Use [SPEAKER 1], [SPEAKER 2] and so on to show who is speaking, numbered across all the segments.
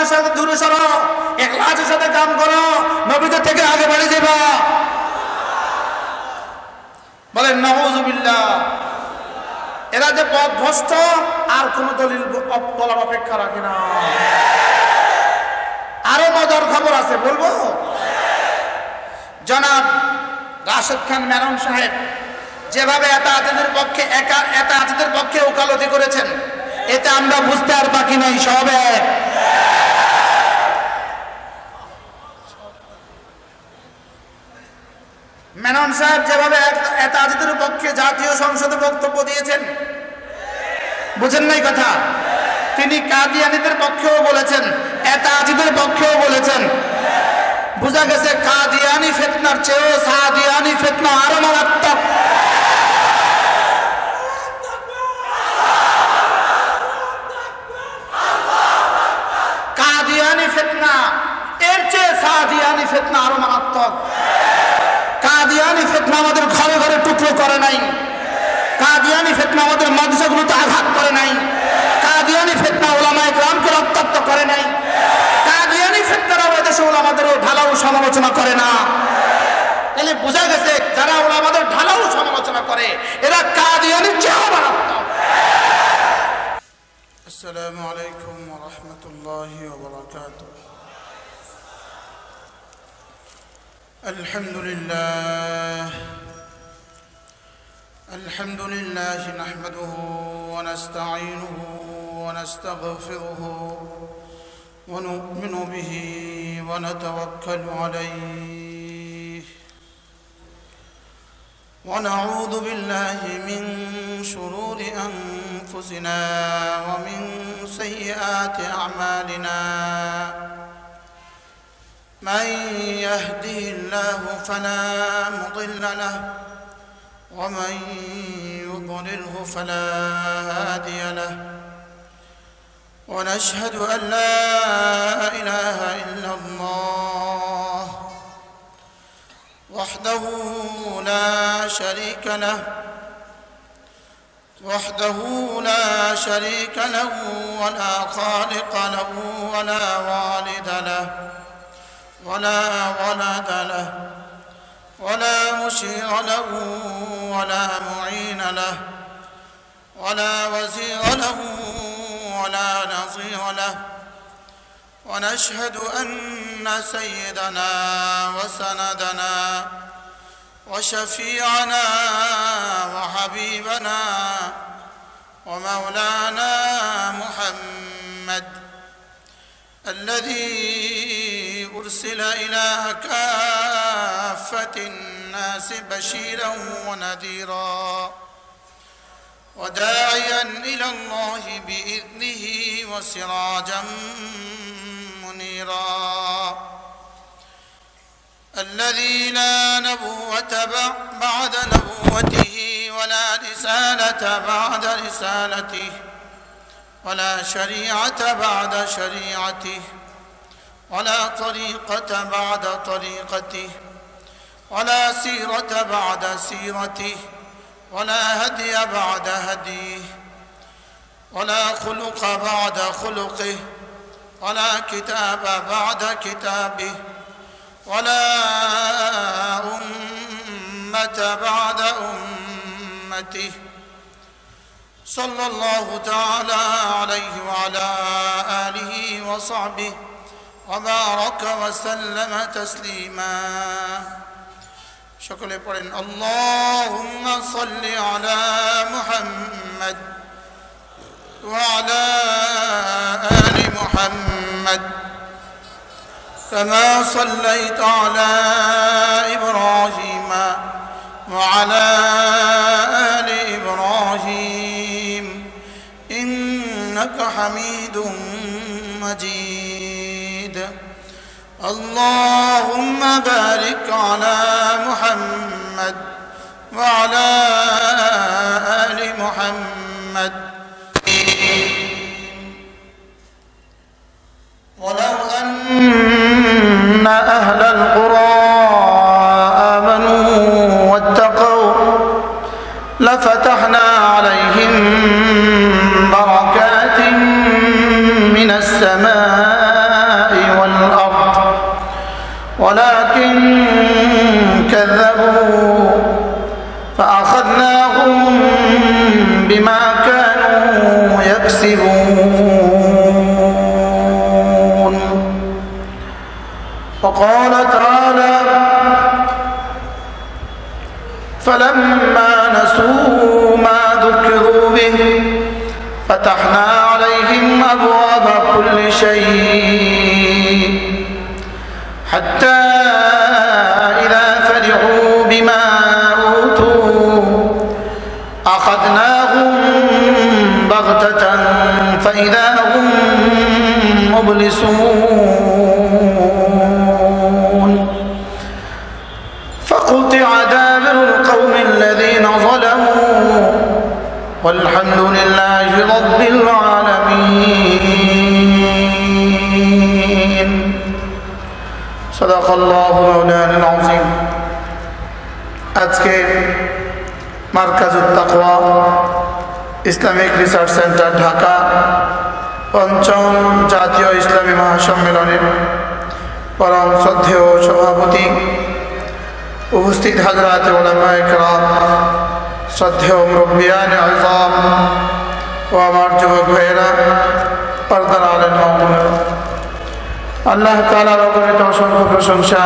[SPEAKER 1] বিদাতের সাথে দূরে সরো, ইখলাসের সাথে কাম করো, নবীদের থেকে আগে বেড়ে যাবা। বলেন নাউযুবিল্লাহ। এরা যে পথভ্রষ্ট আর কোন দলিল বলার অপেক্ষা রাখে না। আরো মজার খবর আছে, বলবো? জনাব রাশেদ খান মেনন সাহেব যেভাবে এতাআতের পক্ষে ওকালতি করেছেন, এতে আমরা বুঝতে আর বাকি নাই, সব এক। মেনন সাহেব যেভাবে এতাআতের পক্ষে জাতীয় সংসদে বক্তব্য দিয়েছেন, বুঝেন নাই কথা? তিনি কাদিয়ানীদের পক্ষেও বলেছেন, এতাআতের পক্ষেও বলেছেন। বুঝা গেছে কাদিয়ানী ফিতনার চেয়েও সাদিয়ানী ফিতনা আরো মারাত্মক। কাদিয়ানী ফিতনা এর চেয়ে সাদিয়ানী ফিতনা আরো মারাত্মক। কাদিয়ানী ফিতনা আমাদের ঘরে ঘরে টুকরো করে নাই, কাদিয়ানী ফিতনা আমাদের মাদ্রাসাগুলোতে আঘাত করে নাই, কাদিয়ানী ফিতনা উলামায়ে কেরামকে রক্তাক্ত করে নাই, কাদিয়ানী ফিতনারা এদেশে উলামাদেরও ঢালাও সমালোচনা করে না। তাহলে বোঝা গেছে যারা উলামাদের ঢালাও সমালোচনা করে এরা কাদিয়ানীর চেয়েও মারাত্মক। আসসালামু আলাইকুম ওয়া রাহমাতুল্লাহি ওয়া বারাকাতুহু। الحمد لله نحمده ونستعينه ونستغفره ونؤمن به ونتوكل عليه ونعوذ بالله من شرور أنفسنا ومن سيئات أعمالنا من يهده الله فلا مضل له ومن يضلله فلا هادي له ونشهد أن لا إله إلا الله وحده لا شريك له ولا خالق له ولا والد له ولا ولد له ولا مشير له ولا معين له ولا وزير له ولا نظير له ونشهد أن سيدنا وسندنا وشفيعنا وحبيبنا ومولانا محمد الذي أرسل إلى كافة الناس بشيرا ونذيرا وداعيا إلى الله بإذنه وسراجا منيرا الذي لا نبوة بعد نبوته ولا رسالة بعد رسالته ولا شريعة بعد شريعته ولا طريقة بعد طريقته ولا سيرة بعد سيرته ولا هدي بعد هديه ولا خلق بعد خلقه ولا كتاب بعد كتابه ولا أمة بعد أمته صلى الله تعالى عليه وعلى آله وصحبه وبارك وسلم تسليما شكرا لكم اللهم صل على محمد وعلى آل محمد كما صليت على إبراهيم وعلى آل إبراهيم إنك حميد مجيد اللهم بارك على محمد وعلى آل محمد ولو أن أهل القرى آمنوا واتقوا لفتحنا عليهم بركات من السماء كذبوا فأخذناهم بما كانوا يكسبون وقال تعالى فلما نسوا ما ذكروا به فتحنا عليهم أبواب كل شيء حتى إذا فرحوا بما أوتوا أخذناهم بغتة فإذا هم مبلسون فقطع دابر القوم الذين ظلموا والحمد لله رب العالمين صدق الله مولانا العظيم আজকে মারকাজুত তাকওয়া ইসলামিক রিসার্চ সেন্টার ঢাকা পঞ্চম জাতীয় ইসলামী মহাসম্মেলনের পরম শ্রদ্ধেয় সভাপতি উপস্থিত হযরত উলামায়ে কেরাম শ্রদ্ধেয় মুরব্বিয়ান আযম ও আমার যুবক ভাইয়েরা পর্দার আলেম মাওলানা আল্লাহ তাআলার অগণিত অসংখ্য প্রশংসা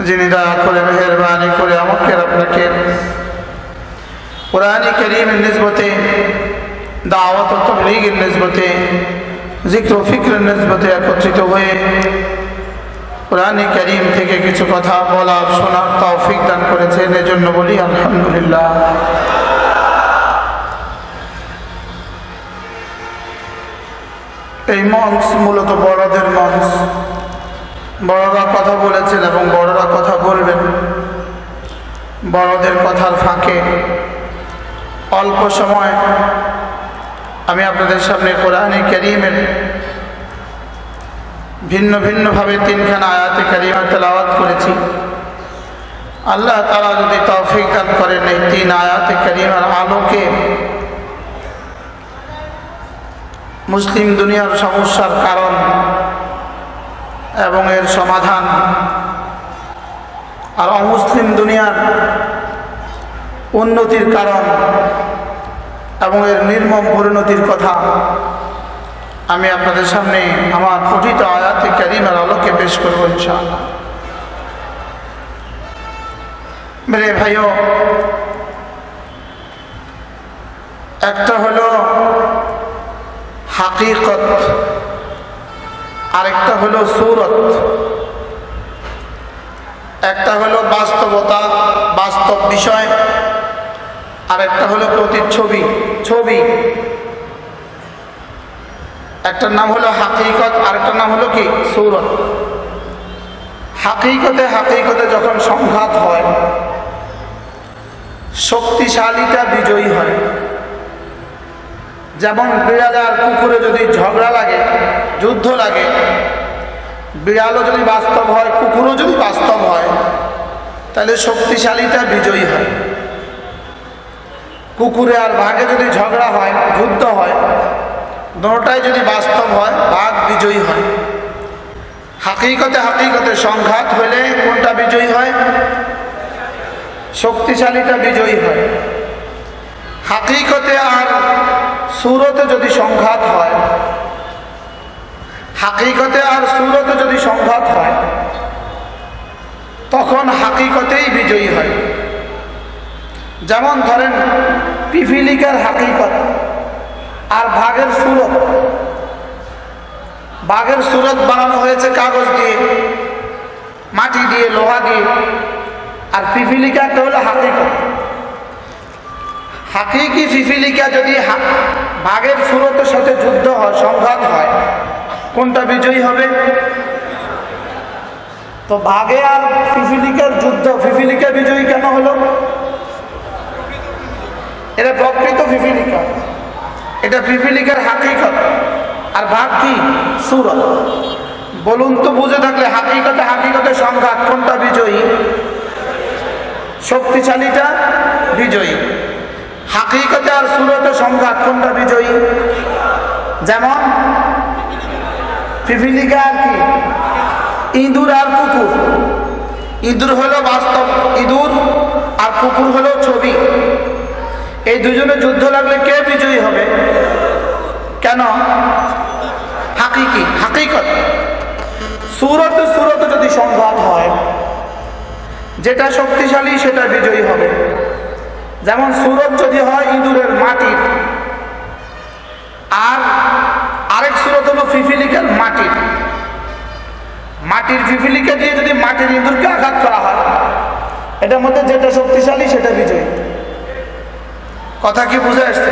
[SPEAKER 1] যিনি দয়া করে মেহেরবানি করে আমাকে আপনাকে কুরআনে কারীমের নিসবতে দাওয়াত ও তাবলীগের নিসবতে জিক্র ও ফিকরের নিসবতে একত্রিত হয়ে কুরআনে কারীম থেকে কিছু কথা বলার শোনার তৌফিক দান করেছেন এজন্য বলি আলহামদুলিল্লাহ। এই মঞ্চ মূলত বড়দের মঞ্চ, বড়রা কথা বলেছেন এবং বড়রা কথা বলবেন। বড়দের কথার ফাঁকে অল্প সময় আমি আপনাদের সামনে কোরআনে কারীমের ভিন্ন ভিন্নভাবে তিনখানা আয়াতে কারিমা তেলাওয়াত করেছি। আল্লাহ তাআলা যদি তৌফিক দান করেন এই তিন আয়াতে কারিমার আলোকে মুসলিম দুনিয়ার সমস্যার কারণ এবং এর সমাধান আর অমুসলিম দুনিয়ার উন্নতির কারণ এবং এর নির্মম পরিণতির কথা আমি আপনাদের সামনে আমার পঠিত আয়াতে কারিমার আলোকে পেশ করব ইনশাআল্লাহ। মেরে ভাইও, একটা হলো হাকিকত, আরেকটা হলো সূরত। একটা হলো বাস্তবতা, বাস্তব বিষয়, আরেকটা হলো প্রতিচ্ছবি, ছবি। একটার নাম হলো হাকিকত, আরেকটার নাম হলো কি সূরত। হাকিকতে যখন সংঘাত হয় শক্তিশালীটা বিজয়ী হয়। যেমন বিড়াল আর কুকুরে যদি ঝগড়া লাগে, যুদ্ধ লাগে, বিড়ালও যদি বাস্তব হয়, কুকুরও যদি বাস্তব হয়, তাহলে শক্তিশালীটা বিজয়ী হয়। কুকুরে আর বাঘে যদি ঝগড়া হয়, যুদ্ধ হয়, দুটোটাই যদি বাস্তব হয়, বাঘ বিজয়ী হয়। হাকিকতে সংঘাত হলে কোনটা বিজয়ী হয়? শক্তিশালীটা বিজয়ী হয়। হাকিকতে আর সূরতে যদি সংঘাত হয়, হাকিকতে আর সূরতে যদি সংঘাত হয়, তখন হাকিকতেই বিজয়ী হয়। যেমন ধরেন পিপিলিকার হাকিকত আর বাঘের সূরত। বাঘের সূরত বানানো হয়েছে কাগজ দিয়ে, মাটি দিয়ে, লোহা দিয়ে, আর পিপিলিকাটা হলো হাকিকত। হাকিকি পিপিলিকা যদি বাঘের সূরতের সাথে যুদ্ধ হয়, সংঘাত হয়, কোনটা বিজয়ী হবে? তো বাঘে আর পিপিলিকার যুদ্ধ, পিপিলিকা বিজয়ী কেন হলো? এটা প্রকৃত পিপিলিকা, এটা পিপিলিকার হাকিকত, আর বাঘ কি সূরত। বলুন তো, বুঝে থাকলে হাকিকতে সংঘাত, কোনটা বিজয়ী? শক্তিশালীটা বিজয়ী। হাকিকতে আর সূরতে সংঘাত, কোনটা বিজয়ী? যেমন পিপিলিকা আর কি, ইঁদুর আর কুকুর, ইঁদুর হলো বাস্তব ইঁদুর, আর কুকুর হলো ছবি। এই দুজনে যুদ্ধ লাগলে কে বিজয়ী হবে? কেন? হাকিকত। সুরত যদি সংঘাত হয়, যেটা শক্তিশালী সেটা বিজয়ী হবে। যেমন সুরত যদি হয় ইঁদুরের মাটির, আর আরেক সুরত হলো ফিফিলিকের মাটির। মাটির ফিফিলিকে দিয়ে যদি মাটির ইঁদুরকে আঘাত করা হয়, এটার মধ্যে যেটা শক্তিশালী সেটা বিজয়ী। কথা কি বুঝে আসছে?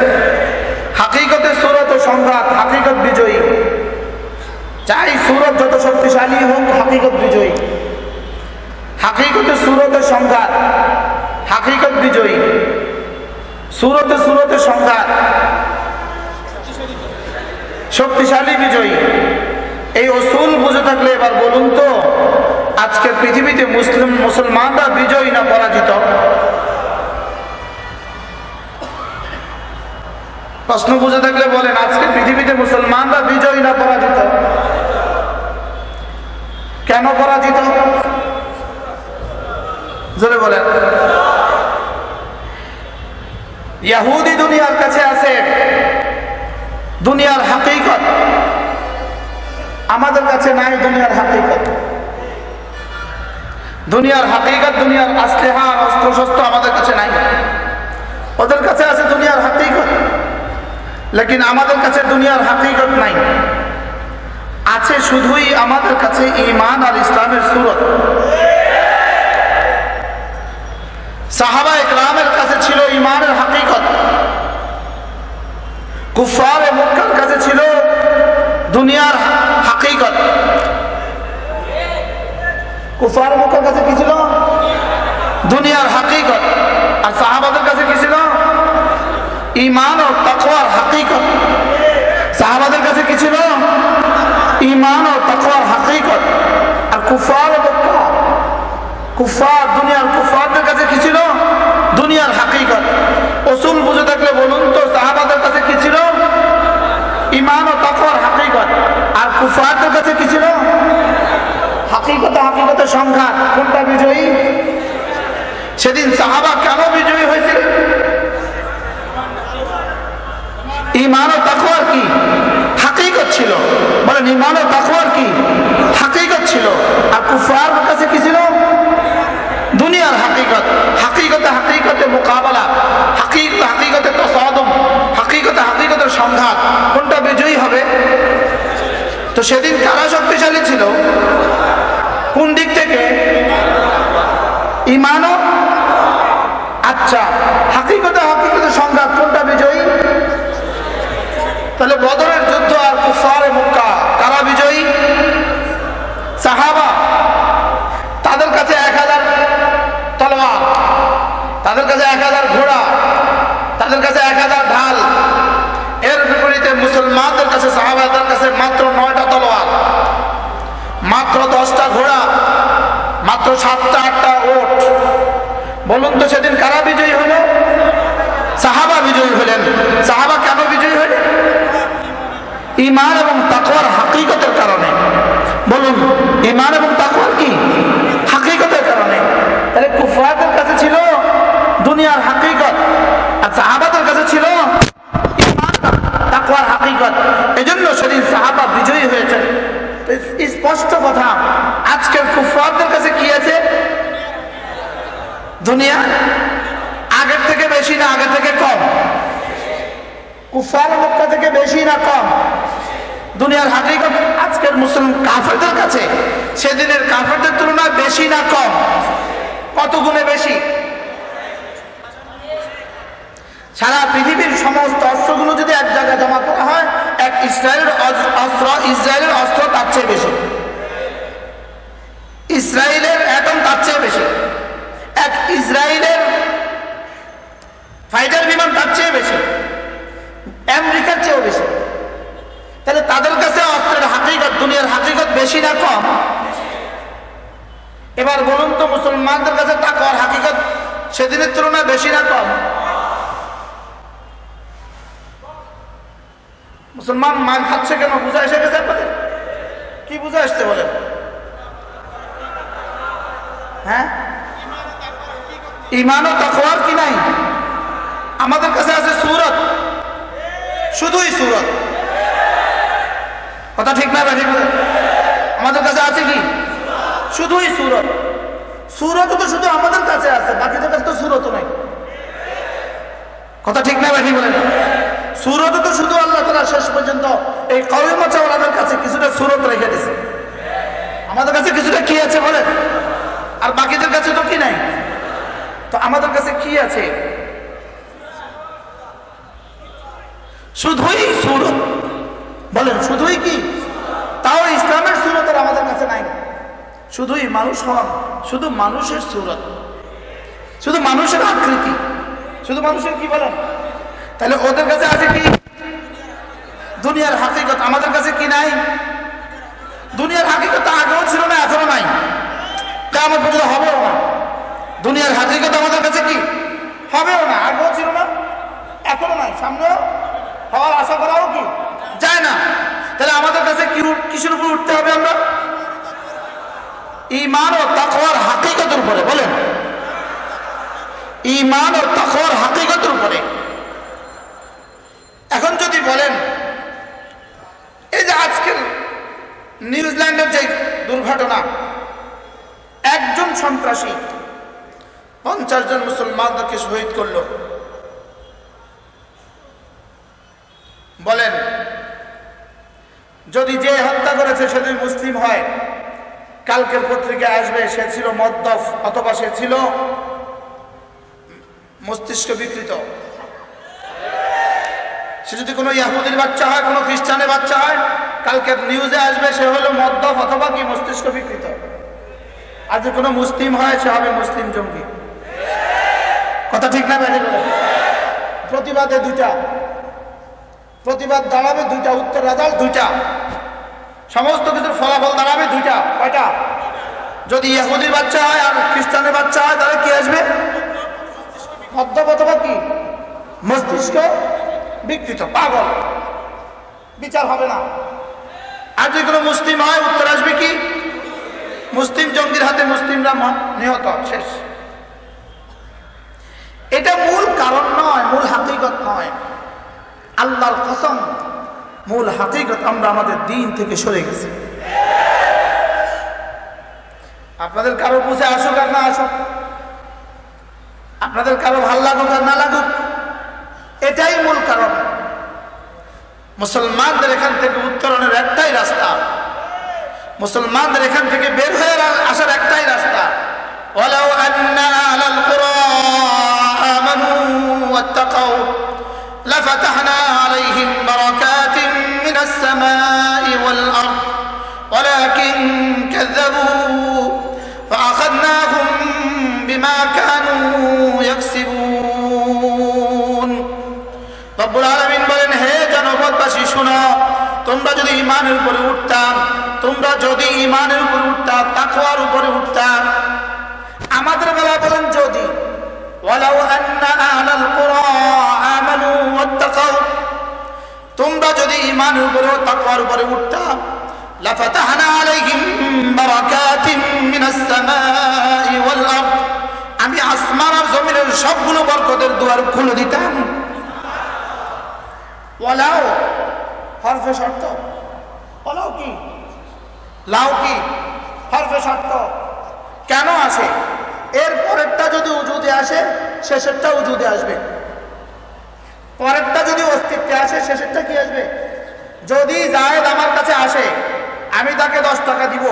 [SPEAKER 1] হাকিকতে সুরত সংঘাত, হাকিকত বিজয়ী। চাই সুরত যত শক্তিশালী হোক, হাকিকত বিজয়ী। হাকিকতে সুরতের সংঘাত, হাকিকত বিজয়ী। সুরতে সংঘাত, শক্তিশালী বিজয়ী। এই অসুল বুঝে থাকলে এবার বলুন তো, আজকের পৃথিবীতে মুসলমানরা বিজয়ী না পরাজিত? প্রশ্ন বুঝে থাকলে বলেন, আজকে পৃথিবীতে মুসলমানরা বিজয়ী না পরাজিত? কেন পরাজিত? জোরে বলেন। ইহুদি দুনিয়ার কাছে আছে দুনিয়ার হাকিকত, আমাদের কাছে নাই দুনিয়ার হাকিকত। দুনিয়ার হাকিকত, দুনিয়ার আসলেহা, অস্ত্র শস্ত্র আমাদের কাছে নাই। ওদের কাছে আছে দুনিয়ার হাকিকত, লেকিন আমাদের কাছে দুনিয়ার হাকিকত নাই। আছে শুধুই আমাদের কাছে ঈমান আর ইসলামের সুরত। সাহাবা ইকরামের কাছে ছিল ঈমানের হাকিকত, কুফারে মক্কার কাছে ছিল দুনিয়ার হাকিকত। কুফারে মক্কার কাছে কি ছিল? দুনিয়ার হাকিকত। আর সাহাবাদের কাছে কি ছিল? ঈমান ও তাকওয়ার হাকিকত। সাহাবাদের কাছে কি ছিল? ঈমান ও তাকওয়ার হাকিকত। আর কুফারে মক্কা, দুনিয়ার কুফারদের কাছে কি ছিল? দুনিয়ার হাকিকত। উসুল বুঝে থাকলে বলুন তো, সাহাবাদের কাছে কি ছিল? ঈমান ও তাকওয়ার হাকিকত। আর কুফারদের কাছে কি ছিল? হাকিকতের সংঘাত। কোনটা বিজয়ী? সেদিন সাহাবা কেন বিজয়ী হয়েছিল? ঈমান ও তাকওয়ার কি হাকিকত ছিল? বলেন, ঈমান ও তাকওয়ার কি হাকিকত ছিল। আর কুফারদের কাছে কি ছিল? দুনিয়ার হাকিকত। হাকিকতে মোকাবেলা, হাকিকতে তাসাদুম, হাকিকতের সংঘাত। কোনটা বিজয়ী হবে? তো সেদিন কারা শক্তিশালী ছিল? কোন দিক থেকে? ঈমানও। আচ্ছা, হাকিকতে সংঘাত, কোনটা বিজয়ী? তাহলে বদরের যুদ্ধ আর কুফারে মক্কা, কারা বিজয়ী? সাহাবা। তাদের কাছে 1000 তলোয়ার, তাদের কাছে 1000 ঘোড়া, তাদের কাছে 1000 ঢাল। এর বিপরীতে মুসলমানদের কাছে, সাহাবাদের কাছে মাত্র 9টা তলোয়ার, মাত্র 10টা ঘোড়া, মাত্র 7টা 8টা ওট। বলুন তো সেদিন কারা বিজয়ী হলো? সাহাবা বিজয়ী হলেন। সাহাবা কেন বিজয়ী হলেন? ঈমান এবং তাকওয়ার হাকিকতের কারণে। বলুন, ঈমান এবং তাকওয়ার কি হাকিকতের কারণে। তাহলে কুফারদের কাছে ছিল দুনিয়ার হাকিকত, আর সাহাবাদের কাছে ছিল ঈমান তাকওয়ার হাকিকত। এজন্য সেদিন সাহাবা বিজয়ী হয়েছেন। স্পষ্ট কথা, আজকের কুফারদের কাছে কি আছে? দুনিয়া। আগের থেকে বেশি না আগের থেকে কম? কুফার মক্কা থেকে বেশি না কম? দুনিয়ার হাকিকত আজকের মুসলিম কাফেরদের কাছে সেদিনের কাফেরদের তুলনায় বেশি না কম? কত গুণে বেশি? সারা পৃথিবীর সমস্ত অস্ত্রগুলো যদি এক জায়গায় জমা করা হয়, এক ইসরায়েলের অস্ত্র তার চেয়ে বেশি। ইসরায়েলের অ্যাটম তার চেয়ে বেশি। এক ইসরায়েলের ফাইটার বিমান তার চেয়ে বেশি, আমেরিকার চেয়েও বেশি। তাহলে তাদের কাছে অস্ত্রের হাকিকত, দুনিয়ার হাকিকত বেশি না কম? এবার বলুন তো, মুসলমানদের কাছে তাকওয়ার হাকিকত সেদিনের তুলনায় বেশি না কম? মুসলমান মার খাচ্ছে কেন? বুঝা এসে গেছে আপনাদের? কি বুঝা আসছে বলেন? হ্যাঁ, ঈমান ও তাকওয়ার কি নাই? আমাদের কাছে আছে সূরত, শুধুই সূরত। কথা ঠিক না ঠিক? আমাদের কাছে আছে কি? শুধুই সূরত। সূরত তো শুধু আমাদের কাছে আছে, বাকিদের কাছে তো সূরত নাই। কথা ঠিক না ঠিক বলেন? সূরত তো শুধু আল্লাহ তাআলা শেষ পর্যন্ত এই কওমে চাওয়ালাদের কাছে কিছুটা সূরত রেখে দিয়েছে। আমাদের কাছে কিছুটা কি আছে বলে, আর বাকিদের কাছে তো কি নাই। তো আমাদের কাছে কি আছে? শুধুই সূরত। বলেন শুধুই কি? তাও ইসলামের সূরত আর আমাদের কাছে নাই। শুধুই মানুষ হন, শুধু মানুষের সূরত, শুধু মানুষের আকৃতি, শুধু মানুষের কি বলেন। তাহলে ওদের কাছে আছে কি? দুনিয়ার হাকিকত। আমাদের কাছে কি নাই? দুনিয়ার হাকিকত আগেও ছিল না, এখনো নাই, কিয়ামত পর্যন্ত হবেও না। দুনিয়ার হাকিকত আমাদের কাছে কি? হবেও না, আগেও ছিল না, এখনো নাই, সামনেও হওয়ার আশা করাও কি যায় না। তাহলে আমাদের কাছে কি কিসের উপর উঠতে হবে? আমরা ঈমান ও তাকওয়ার হাকিকতের উপরে। বলেন ঈমান ও তাকওয়ার হাকিকতের উপরে। এখন যদি বলেন এই যে আজকের নিউজিল্যান্ডের যে দুর্ঘটনা, একজন সন্ত্রাসী 50 জন মুসলমানদেরকে শহীদ করলো, বলেন যদি যে হত্যা করেছে সে যদি মুসলিম হয়, কালকের পত্রিকায় আসবে সে ছিল মদ্যপ অথবা সে ছিল মস্তিষ্ক বিকৃত। সে যদি কোনো ইহুদির বাচ্চা হয়, কোনো খ্রিস্টানের বাচ্চা হয়, কালকের নিউজে আসবে সে হলো মদ্যপ অথবা কি মস্তিষ্ক বিকৃত। আর যদি কোনো মুসলিম হয় সে হবে মুসলিম জঙ্গি। কথা ঠিক না? প্রতিবাদে দুইটা, প্রতিবাদ দাঁড়াবে দুইটা, উত্তর রেজাল্ট দুইটা, সমস্ত কিছুর ফলাফল দাঁড়াবে দুইটা। কয়টা? যদি ইহুদির বাচ্চা হয় আর খ্রিস্টানের বাচ্চা হয় তাহলে কি আসবে? মদ্যপ অথবা কি মস্তিষ্ক বিকৃত, পাগল, বিচার হবে না। আর যদি কোনো মুসলিম হয় উত্তর আসবে কি? মুসলিম জঙ্গির হাতে মুসলিমরা নিহত, শেষ। এটা মূল কারণ নয়, মূল হাকিকত নয়। আল্লাহর কসম, মূল হাকিকত আমরা আমাদের দিন থেকে সরে গেছি। আপনাদের কারো বুঝে আসুক আর না আসুক, আপনাদের কারো ভাল লাগুক আর না লাগুক, এটাই মূল কারণ। মুসলমানদের এখান থেকে উত্তরণের একটাই রাস্তা, মুসলমানদের এখান থেকে বের হয়ে আসার একটাই রাস্তা। ওয়ালাউ আন্না আলাল কুরা আমানু ওয়াত্তাকাউ লাফাতাহনা আলাইহিম বারাকাতিন মিনাস সামাই ওয়াল আরদ ওয়ালাকিন কাযযাবু ফাআখাযনাহুম বিমা কানু ইয়াকসিবুন। রব্বুল আলামিন বলেন, হে জনপদবাসী শোনো, তোমরা যদি ঈমানের উপরে উঠতাম, তোমরা যদি ঈমানের উপরে উঠতাম, তাকওয়ার উপরে উঠতাম। আমাদের বেলা বলেন যদি, ওয়ালাউ আন্না আহলাল কুরা আমানু ওয়াত্তাকাউ, তোমরা যদি ঈমানের উপরে তাকওয়ার উপরে উঠতাম, লাফাতাহনা আলাইহিম বারাকাতিন মিনাস সামাই ওয়াল আরদ, আমি আসমান আর জমিনের সবগুলো বরকতের দুয়ার খুলে দিতাম। ওয়ালাউ হরফে শর্ত, ওয়ালাউ কি, লাউ কি, হরফে শর্ত। কেন আসে? এর পরেরটা যদি উজুদে আসে, শেষেরটা উজুদে আসবে। পরেরটা যদি অস্তিত্বে আসে, শেষেরটা কি আসবে? যদি জায়েদ আমার কাছে আসে, আমি তাকে 10 টাকা দিব,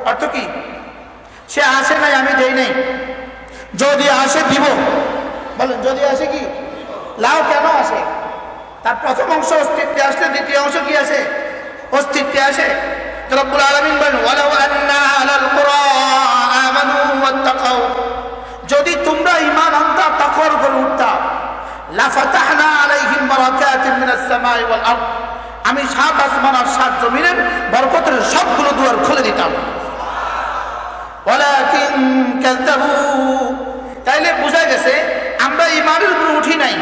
[SPEAKER 1] অর্থ কি? সে আসে নাই, আমি দেই নাই। যদি আসে দিব। বলেন যদি আসে কি? লাউ কেন আসে? তার প্রথম অংশ অস্তিত্বে আসলে দ্বিতীয় অংশ কি আসে? অস্তিত্বে আসে। রব্বুল আলামিন বলেন, ওয়ালাউ আন্না আলাল কুরা আমানু ওয়াত্তাকাউ, যদি তোমরা ঈমান আনতা, তাকওয়ার উপরে উঠতা, লাফাতাহনা আলাইহিম বারাকাতিন মিনাস সামাই ওয়াল আরদ, আমি 7 আসমান আর 7 জমিনের বরকতের সবগুলো দুয়ার খুলে দিতাম। ওয়ালাকিন কাযযাবু, তাইলে বোঝা গেছে আমরা ঈমানের উপর উঠি নাই,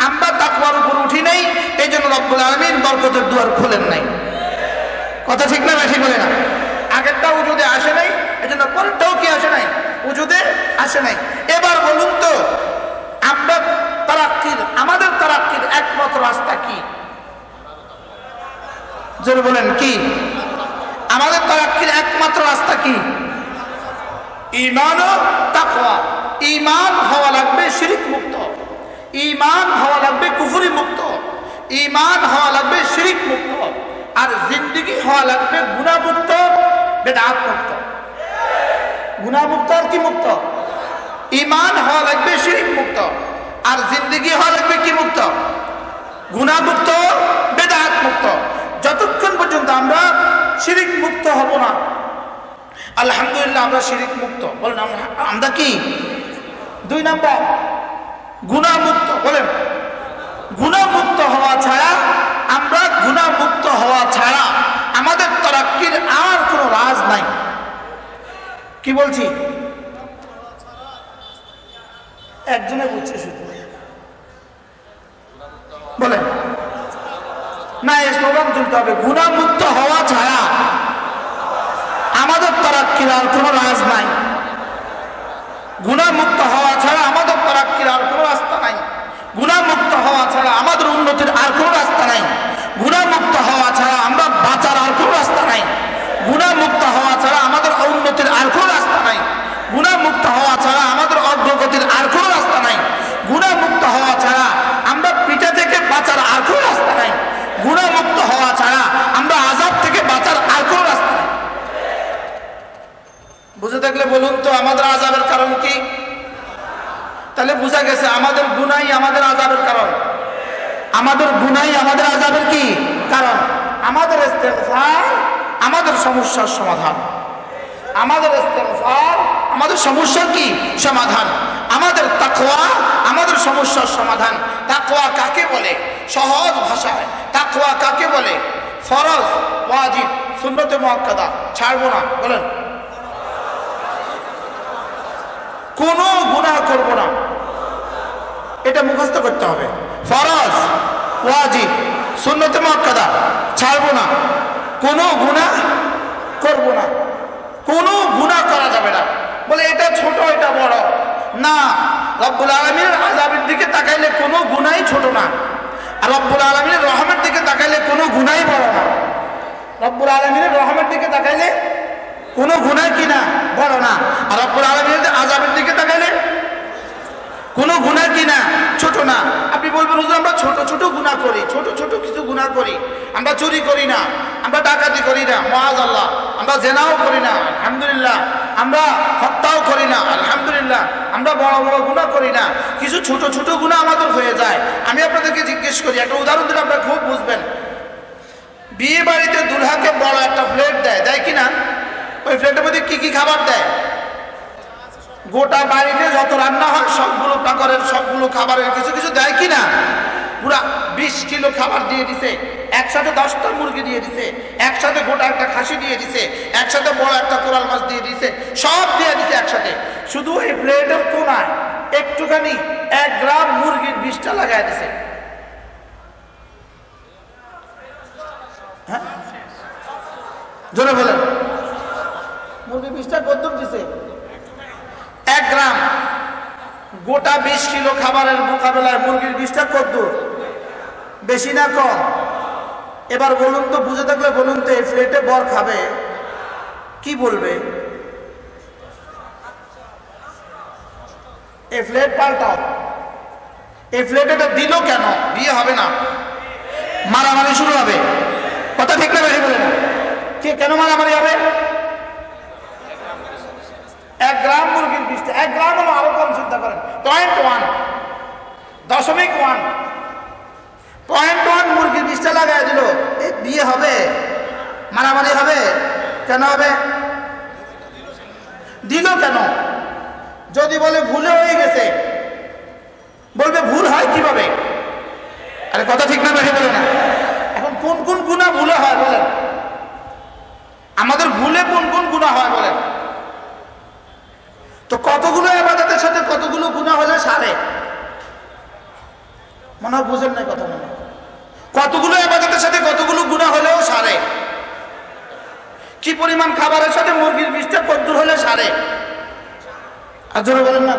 [SPEAKER 1] আমরা তাকওয়ার উপর উঠি নাই, এইজন্য রব্বুল আলামিন বরকতের দুয়ার খুলেন নাই। কথা ঠিক না? ঠিক বলে না? আগেরটা উজুদে আসে নাই, এজন্য পরেরটাও কি আসে নাই, উজুদে আসে নাই। এবার বলুন তো আমরা আমাদের তারাক্কির একমাত্র রাস্তা কি? জোরে বলেন কি? আমাদের তারাক্কির একমাত্র রাস্তা কি? ঈমান ও তাকওয়া। ঈমান হওয়া লাগবে শিরক মুক্ত, ঈমান হওয়া লাগবে কুফরি মুক্ত, ঈমান হওয়া লাগবে শিরক মুক্ত, আর জিন্দেগি হওয়া লাগবে গুনাহ মুক্ত, বিদআত মুক্ত। গুনাহ মুক্ত আর কি মুক্ত? ঈমান হওয়া লাগবে শিরক মুক্ত, আর জিন্দেগি হওয়া লাগবে কি মুক্ত? গুনাহ মুক্ত, বিদআত মুক্ত। যতক্ষণ পর্যন্ত আমরা শিরক মুক্ত হব না, আলহামদুলিল্লাহ আমরা শিরক মুক্ত, বলেন আমরা কি? 2 নাম্বার গুনাহ মুক্ত, বলেন গুনাহ মুক্ত হওয়া ছাড়া, আমরা গুনাহ মুক্ত হওয়া ছাড়া আমাদের তারাক্কির আর কোনো রাজ নাই। কি বলছি? একজনে বুঝছে শুধু, বলেন না, এই স্লোগান তুলতে হবে, গুনাহ মুক্ত হওয়া ছাড়া আমাদের তারাক্কির আর কোনো রাজ নাই। গুনাহ মুক্ত হওয়া ছাড়া আমাদের তারাক্কির আর কোনো রাস্তা নাই। গুনাহ মুক্ত হওয়া ছাড়া আমাদের উন্নতির আর কোনো রাস্তা নাই। গুনাহ মুক্ত হওয়া ছাড়া আমরা বাঁচার আর কোনো রাস্তা নাই। গুনাহ মুক্ত হওয়া ছাড়া আমাদের উন্নতির আর কোনো রাস্তা নাই। গুনাহ মুক্ত হওয়া ছাড়া আমাদের অগ্রগতির আর কোনো রাস্তা নাই। গুনাহ মুক্ত হওয়া ছাড়া আমরা পিঠা থেকে বাঁচার আর কোনো রাস্তা নাই। গুনাহ মুক্ত হওয়া ছাড়া আমরা আযাব থেকে বাঁচার আর কোনো রাস্তা নাই। বুঝে থাকলে বলুন তো আমাদের আযাবের কারণ কি? তাহলে বুঝা গেছে আমাদের গুনাহই আমাদের আযাবের কারণ। আমাদের গুনাহই আমাদের আযাবের কি কারণ? আমাদের ইস্তেগফার আমাদের সমস্যার সমাধান। আমাদের ইস্তেগফার আমাদের সমস্যার কি সমাধান। আমাদের তাকওয়া আমাদের সমস্যার সমাধান। তাকওয়া কাকে বলে? সহজ ভাষায় তাকওয়া কাকে বলে? ফরজ, ওয়াজিব, সুন্নতে মুআক্কাদা, ছাড়বো না, বলেন কোনো গুনাহ করব না, এটা মুখস্থ করতে হবে। ফরজ, ওয়াজিব, সুন্নতে মুআক্কাদা, ছাড়বো না, কোনো গুনাহ করব না, কোনো গুনাহ করা যাবে না। বলে এটা ছোট এটা বড় না, রব্বুল আলামিনের আযাবের দিকে তাকাইলে কোনো গুনাহই ছোট না, আর রব্বুল আলামিনের রহমের দিকে তাকাইলে কোনো গুনাহই বড় না। রব্বুল আলামিনের রহমের দিকে তাকাইলে কোনো গুনাহ কি না বড় না, আর রব্বুল আলামিনের আযাবের দিকে তাকাইলে কোনো গুনাহ কি না ছোট না। আপনি বলবেন হুজুর আমরা ছোট ছোট গুনাহ করি, ছোট ছোট কিছু গুনাহ করি, আমরা চুরি করি না, আমরা ডাকাতি করি না, মাআযাল্লাহ, আমরা জিনাও করি না, আলহামদুলিল্লাহ, আমরা হত্যাও করি না, আলহামদুলিল্লাহ, আমরা বড় বড় গুনাহ করি না, কিছু ছোট ছোট গুনাহ আমাদের হয়ে যায়। আমি আপনাদেরকে জিজ্ঞেস করি, একটা উদাহরণ দিলে আপনারা খুব বুঝবেন। বিয়ে বাড়িতে দুলহাকে বড় একটা প্লেট দেয়, দেয় কি না? ওই প্লেটের মধ্যে কি কি খাবার দেয়? গোটা বাড়িতে যত রান্না হয় সবগুলো প্রকারের সবগুলো খাবারের কিছু কিছু দেয় কি না? পুরা 20 কিলো খাবার দিয়ে দিছে, একসাথে 10টা মুরগি দিয়ে দিছে, একসাথে গোটা একটা খাসি দিয়ে দিছে, একসাথে বড় একটা কোরাল মাছ দিয়ে দিছে, সব দিয়ে দিছে একসাথে। শুধু এই প্লেটের কোনায় একটুখানি 1 গ্রাম মুরগির 20টা লাগায় দিছে। হ্যাঁ জোরে বলেন, মুরগির 20টা কদ্দুর দিছে? 1 গ্রাম। গোটা 20 কিলো খাবারের মোকাবেলায় মুরগির 20টা কদ্দুর, বেশি না কম? এবার বলুন তো, বুঝে থাকলে বলুন তো, এই প্লেটে বর খাবে কি বলবে? এই প্লেট পাল্টাও, এই প্লেট এটা দিল কেন? বিয়ে হবে না, মারামারি শুরু হবে। কথা ঠিক না বেশি বলে না? কে কেন মারামারি হবে? 1 গ্রাম মুরগির 20টা, 1 গ্রাম হলো আরো কম, চিন্তা করেন, 0.1 মুরগির 20টা লাগাই দিল, এই বিয়ে হবে? মারামারি হবে? কেন হবে? দিল কেন? যদি বলে ভুলে হয়ে গেছে, বলবে ভুল হয় কিভাবে? আরে কথা ঠিক না বেশি বলে না? এখন কোন কোন গুনাহ ভুলে হয় বলেন? আমাদের ভুলে কোন কোন গুনাহ হয় বলেন? তো কতগুলো ইবাদতের সাথে কতগুলো গুনাহ হলে সারে? মনে হয় বুঝেন না কথা। মনে কতগুলো ইবাদতের সাথে কতগুলো গুনাহ হলেও সারে? কি পরিমাণ খাবারের সাথে মুরগির বিষটা কদ্দুর হলে সারে? আর জোরে বলেন না,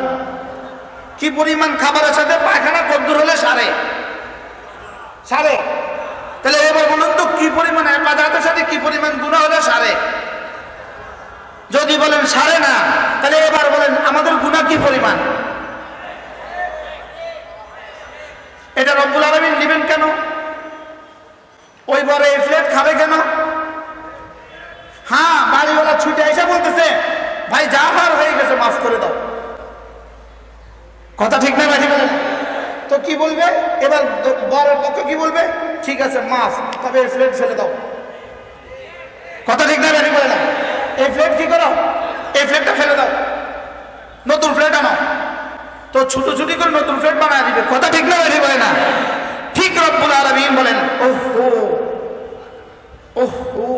[SPEAKER 1] কি পরিমাণ খাবারের সাথে পায়খানা কদ্দুর হলে সারে? সারে। তাহলে এবার বলুন তো কি পরিমাণ ইবাদতের সাথে কি পরিমাণ গুনাহ হলে সারে? যদি বলেন সারে না, তাহলে এবার বলেন আমাদের গুনাহ কি পরিমাণ? এটা রব্বুল আলামিন নেবেন কেন? ওই বড় এই ফ্ল্যাট খাবে কেন? হ্যাঁ, বাড়িওয়ালা ছুটে এসে বলতেছে ভাই যা হার হয়ে গেছে মাফ করে দাও। কথা ঠিক না ভাই? তো কি বলবে এবার বরের পক্ষ? কি বলবে? ঠিক আছে মাফ, তবে এই ফ্ল্যাট ফেলে দাও। কথা ঠিক না ভাই? বলে না এই ফ্ল্যাট কি করো, এই ফ্ল্যাটটা ফেলে দাও, নতুন ফ্ল্যাট আনো। তো ছুটোছুটি করে নতুন ফ্ল্যাট বানায় দিবে। কথা ঠিক না ভাই? বলে না ঠিক। রব্বুল আলামিন বলেন ওহো ওহো,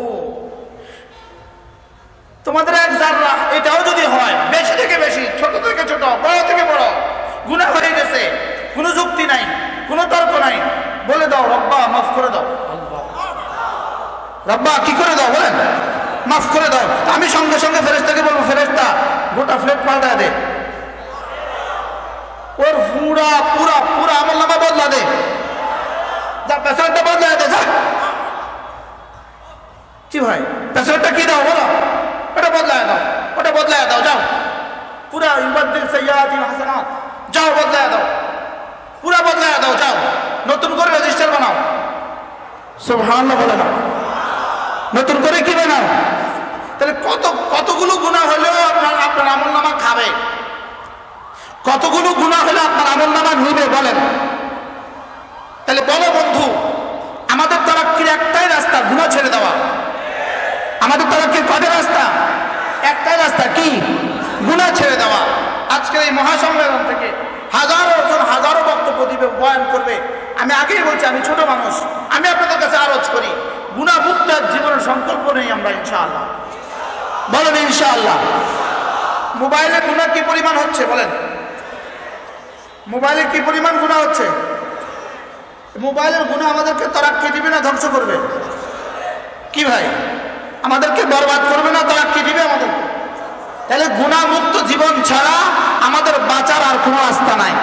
[SPEAKER 1] তোমাদের এক জাররা এটাও যদি হয়, বেশি থেকে বেশি, ছোট থেকে ছোট, বড় থেকে বড় গুনাহ হয়ে গেছে, কোনো যুক্তি নাই, কোনো তর্ক নাই, বলে দাও রব্বা মাফ করে দাও। রব্বা কি করে দাও? বলেন মাফ করে দাও। আমি সঙ্গে সঙ্গে ফেরেশতাকে বলবো ফেরেশতা গোটা ফ্ল্যাট পাল্টায় দে, ওর পুরা পুরা পুরা আমলনামা বদলা দে, যা পেছনটা বদলায় দে যা। কি ভাই পেছনটা কি দাও বলো? ওটা বদলায় দাও, ওটা বদলায় দাও, যাও পুরা ইউবাদদিল সাইয়্যাতিন হাসানাত, যাও বদলায় দাও, পুরা বদলায় দাও, যাও নতুন করে রেজিস্টার বানাও। সুবহানাল্লাহ বলে না, নতুন করে কি বানাও? তাহলে কতগুলো গুনাহ হলেও আপনার আমলনামা খাবে? কতগুলো গুনাহ হলে আপনার আমলনামা নিবে বলেন? তাহলে বলো বন্ধু, আমাদের তারাক্কির একটাই রাস্তা, গুনাহ ছেড়ে দেওয়া। আমাদের তারাক্কির কয়টা রাস্তা? একটাই রাস্তা, কি? গুনাহ ছেড়ে দেওয়া। আজকের এই মহাসম্মেলন থেকে হাজারো জন হাজারো বক্তব্য দিবে, বয়ান করবে। আমি আগেই বলছি আমি ছোট মানুষ, আমি আপনাদের কাছে আরজ করি গুনাহ মুক্ত জীবনের সংকল্প নেই আমরা ইনশাআল্লাহ। বলেন ইনশাআল্লাহ। মোবাইলে গুনাহ কি পরিমাণ হচ্ছে বলেন? মোবাইলে কি পরিমাণ গুনাহ হচ্ছে? মোবাইলের গুনাহ আমাদেরকে তারাক্কি দিবে না ধ্বংস করবে? কি ভাই আমাদেরকে বরবাদ করবে না তারাক্কি দিবে আমাদেরকে? তাহলে গুনাহ মুক্ত জীবন ছাড়া আমাদের বাঁচার আর কোনো রাস্তা নাই।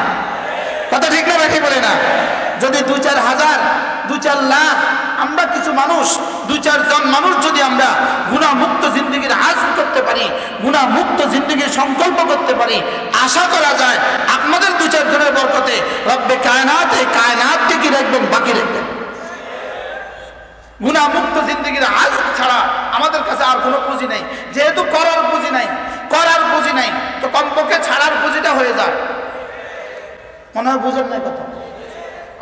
[SPEAKER 1] কথা ঠিক না ভাই? বলে না যদি 2-4 হাজার 2-4 লাখ আমরা কিছু মানুষ 2-4 জন মানুষ যদি আমরা গুনাহ মুক্ত জিন্দেগির আযম করতে পারি, গুনাহ মুক্ত জিন্দেগির সংকল্প করতে পারি, আশা করা যায় আপনাদের 2-4 জনের বরকতে রব্বে কায়নাত এই কায়নাতকে কি রাখবেন? বাকি রাখবেন। গুনাহ মুক্ত জিন্দেগির আযম ছাড়া আমাদের কাছে আর কোনো পুঁজি নেই। যেহেতু করার পুঁজি নাই, করার পুঁজি নাই, তো কমপক্ষে ছাড়ার পুঁজিটা হয়ে যায়। মনে হয় বুঝেন না কথা?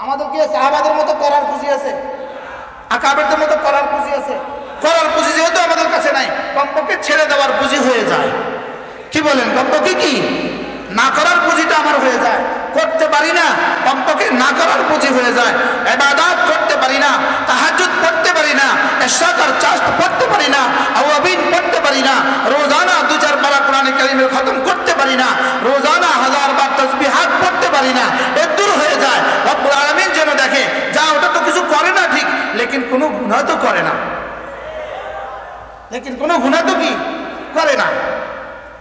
[SPEAKER 1] আমাদের কি সাহাবাদের মতো করার পুঁজি আছে? আকাবেরদের মতো করার পুঁজি আছে? করার পুঁজি যেহেতু আমাদের কাছে নাই, কমপক্ষে ছেড়ে দেওয়ার পুঁজি হয়ে যায়। কি বলেন? কমপক্ষে কি না করার পুঁজিটা আমার হয়ে যায়। করতে পারি না, কমপক্ষে না করার পুঁজি হয়ে যায়। ইবাদত করতে পারি না, তাহাজ্জুদ পড়তে পারি না, ইশরাক আর চাশত পড়তে পারি না, আওয়াবিন পড়তে পারি না, রোজানা 2-4 পারা কোরআনে কারীমের খতম করতে পারি না, রোজানা 1000 বার তাসবিহাত পড়তে পারি না, এ দূর হয়ে যায়। রব্বুল আলামিন যেন দেখে যা ওটা তো কিছু করে না ঠিক, লেকিন কোনো গুনাহ তো করে না, লেকিন কোনো গুনাহ তো কি করে না।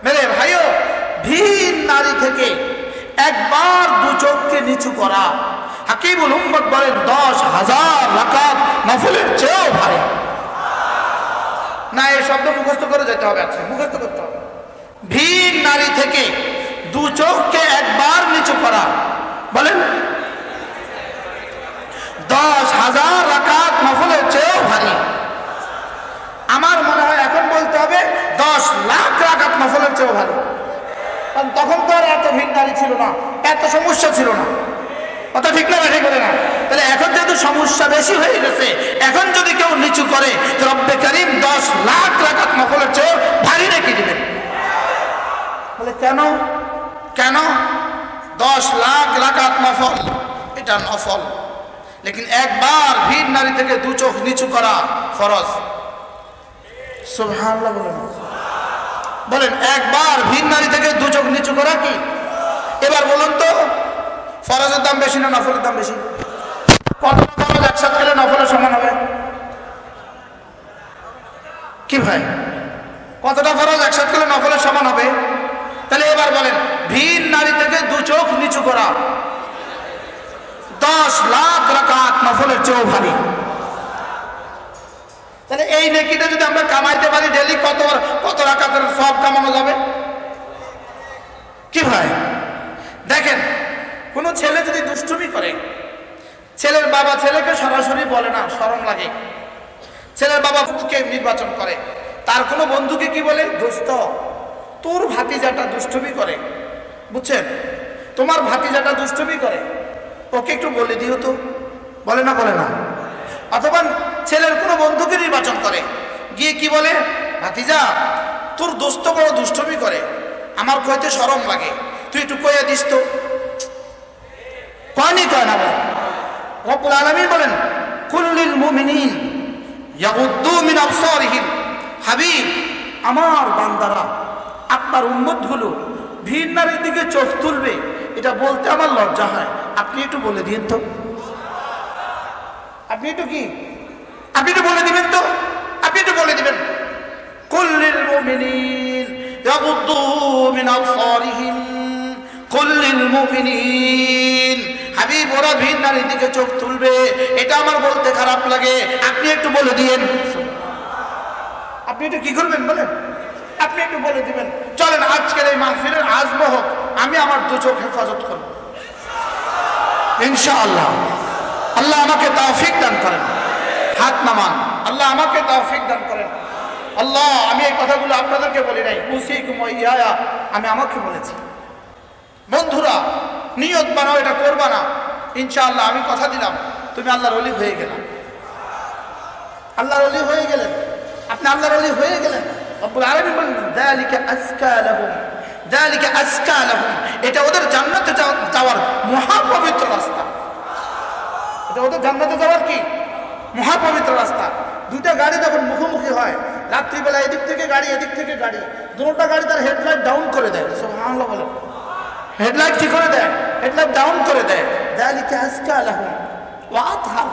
[SPEAKER 1] মেরে ভাইও, ভিন নারী থেকে একবার 2 চোখকে নিচু করা, হাকিমুল উম্মত বলেন 10,000 রাকাত নফলের চেয়েও ভারী। না এই শব্দ মুখস্থ করে যেতে হবে, আচ্ছা মুখস্থ করতে হবে। ভিন নারী থেকে 2 চোখকে একবার নিচু করা, বলেন 10,000 রাকাত নফলের চেয়েও ভারী। আমার মনে হয় এখন বলতে হবে 10 লাখ রাকাত নফলের চেয়েও ভারী। কারণ তখন তো আর এত ভিন নারী ছিল না, এত সমস্যা ছিল না। কথা ঠিক না ঠিক করে না? তাহলে এখন যেহেতু সমস্যা বেশি হয়ে গেছে, এখন যদি কেউ নিচু করে রব্বে কারীম 10 লাখ রাকাত নফলের চেয়ে ভারী রেখে দিবেন। বলে কেন? কেন 10 লাখ রাকাত নফল? এটা নফল, লেকিন একবার ভিন নারী থেকে 2 চোখ নিচু করা ফরজ। সুবহানাল্লাহ বলেন। একবার ভিন নারী থেকে 2 চোখ নিচু করা কি? এবার বলুন তো ফরজের দাম বেশি না নফলের দাম বেশি? কত ফরজ একসাথে গেলে নফলের সমান হবে? কি ভাই চেয়েও ভারী। তাহলে এই নেকিটা যদি আমরা কামাইতে পারি ডেইলি কত রাকাতের সওয়াব কামানো যাবে? কি ভাই দেখেন, কোন ছেলে যদি দুষ্টুমি করে, ছেলের বাবা ছেলেকে সরাসরি বলে না, শরম লাগে। ছেলের বাবা কে নির্বাচন করে, তার কোনো বন্ধুকে কি বলে? দোস্ত, তোর ভাতিজাটা দুষ্টুমি করে, বুঝছেন, তোমার ভাতিজাটা দুষ্টুমি করে, ওকে একটু বলে দিও তো। বলে না? বলে না। অথবা ছেলের কোনো বন্ধুকে নির্বাচন করে, গিয়ে কি বলে? ভাতিজা, তোর দোস্ত বড় দুষ্টুমি করে, আমার কইতে শরম লাগে, তুই একটু কইয়া দিস তো। কয়নি? কয় না? বলে। রব্বুল আলামিন বলেন, কুল্লিল মুমিনিন ইয়াগুদ্দু মিন আবসারিহিম। হাবিব, আমার বান্দারা, আপনার উম্মতগুলো ভিন নারীর দিকে চোখ তুলবে, এটা বলতে আমার লজ্জা হয়, আপনি একটু বলে দিন তো। আপনি একটু কি? আপনি একটু বলে দিবেন তো, আপনি একটু বলে দিবেন। কুল্লিল মুমিনিন ইয়াগুদ্দু মিন আবসারিহিম, কুল্লিল মুমিনিন। হাবিব, ওরা ভিন নারীর দিকে চোখ তুলবে, এটা আমার বলতে খারাপ লাগে, আপনি একটু বলে দিয়েন। আপনি একটু কি করবেন বলেন? আপনি একটু বলে দিবেন। চলেন আজকের এই মাহফিলের আজম হোক, আমি আমার দু চোখ হেফাজত করব ইনশাআল্লাহ। আল্লাহ আমাকে তৌফিক দান করেন। হাত নামান, আল্লাহ আমাকে তৌফিক দান করেন। আল্লাহ, আমি এই কথাগুলো আপনাদেরকে বলি নাই, উসিকুম ওয়া ইয়া, আমি আমাকে বলেছি। বন্ধুরা, নিয়ত বানাও, এটা করবা না, ইনশাআল্লাহ আমি কথা দিলাম, তুমি আল্লাহর ওলি হয়ে গেলাম। আল্লাহর ওলি হয়ে গেলেন, আপনি আল্লাহর ওলি হয়ে গেলেন। রব্বুল আলামিন বলেন, যালিকা আজকা লাহুম, যালিকা আজকা লাহুম, এটা ওদের জান্নাতে যাওয়ার মহাপবিত্র রাস্তা। এটা ওদের জান্নাতে যাওয়ার কি মহাপবিত্র রাস্তা। দুইটা গাড়ি যখন মুখোমুখি হয়, রাত্রিবেলা এদিক থেকে গাড়ি এদিক থেকে গাড়ি, দুটোটা গাড়ি তার হেডলাইট ডাউন করে দেয়। সুবহানাল্লাহ বলেন। হেডলাইট কি করে দেয়? হেডলাইট ডাউন করে দেয়। যালিকা আজকা লাহুম ওয়া আতহার,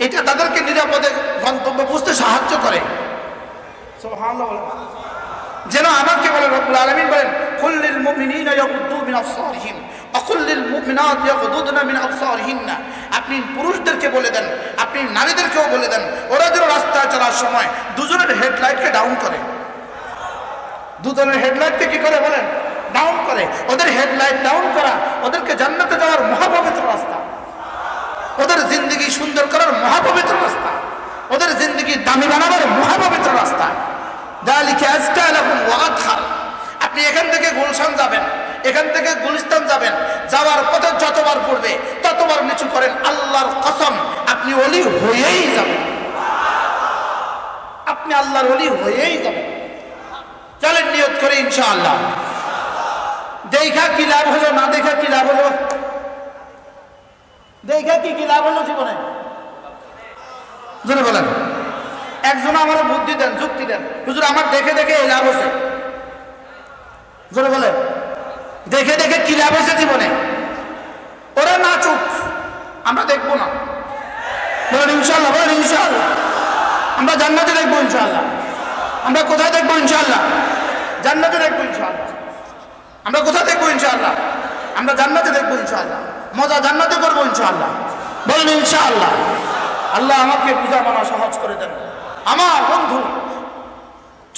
[SPEAKER 1] এটা তাদেরকে নিরাপদে গন্তব্যে পৌঁছতে সাহায্য করে। সুবহানাল্লাহ বলেন। যেন আমাকে বলেন, রব্বুল আলামিন বলেন, কুল্লিল মুমিনিনা ইয়াগুদ্দু মিন আবসারিহিম ওয়া কুল্লিল মুমিনাত ইয়াগুদুদনা মিন আবসারিহিন্না। আপনি পুরুষদেরকে বলে দেন, আপনি নারীদেরকেও বলে দেন, ওরা যেন রাস্তায় চলার সময় দুজনের হেডলাইটকে ডাউন করে। দুজনের হেডলাইটকে কি করে বলেন? ডাউন করে। ওদের হেডলাইট ডাউন করা ওদেরকে জান্নাতে যাওয়ার মহাপবিত্র রাস্তা, ওদের জিন্দেগি সুন্দর করার মহাপবিত্র রাস্তা, ওদের জিন্দেগি দামি বানাবার মহাপবিত্র রাস্তা। যালিকা আজকা লাহুম ওয়া আতহার। আপনি এখান থেকে গুলশান যাবেন, এখান থেকে গুলিস্তান যাবেন, যাওয়ার পথে যতবার পড়বে ততবার নিচু করেন, আল্লাহর কসম আপনি ওলি হয়েই যাবেন, আপনি আল্লাহর ওলি হয়েই যাবেন। চলেন নিয়ত করে ইনশাআল্লাহ। দেখা কি লাভ হলো, না দেখা কি লাভ হলো? দেখা কি লাভ হলো জীবনে? জোরে বলেন। একজন আমার বুদ্ধি দেন, যুক্তি দেন, হুজুর আমার দেখে দেখে এই লাভ হয়েছে। জোরে বলেন। দেখে দেখে কি লাভ হয়েছে জীবনে? ওরা না চুপ, আমরা দেখবো না। বলেন ইনশাআল্লাহ, বলেন ইনশাআল্লাহ। আমরা জান্নাতে দেখবো ইনশাআল্লাহ। আমরা কোথায় দেখবো ইনশাআল্লাহ? জান্নাতে দেখবো ইনশাআল্লাহ। আমরা কোথায় দেখবো ইনশাআল্লাহ? আমরা জান্নাতে দেখবো ইনশাআল্লাহ। মজা জান্নাতে করবো ইনশাআল্লাহ। বলেন ইনশাআল্লাহ। আল্লাহ আমাকে বুঝা মানা সহজ করে দেন। আমার বন্ধু,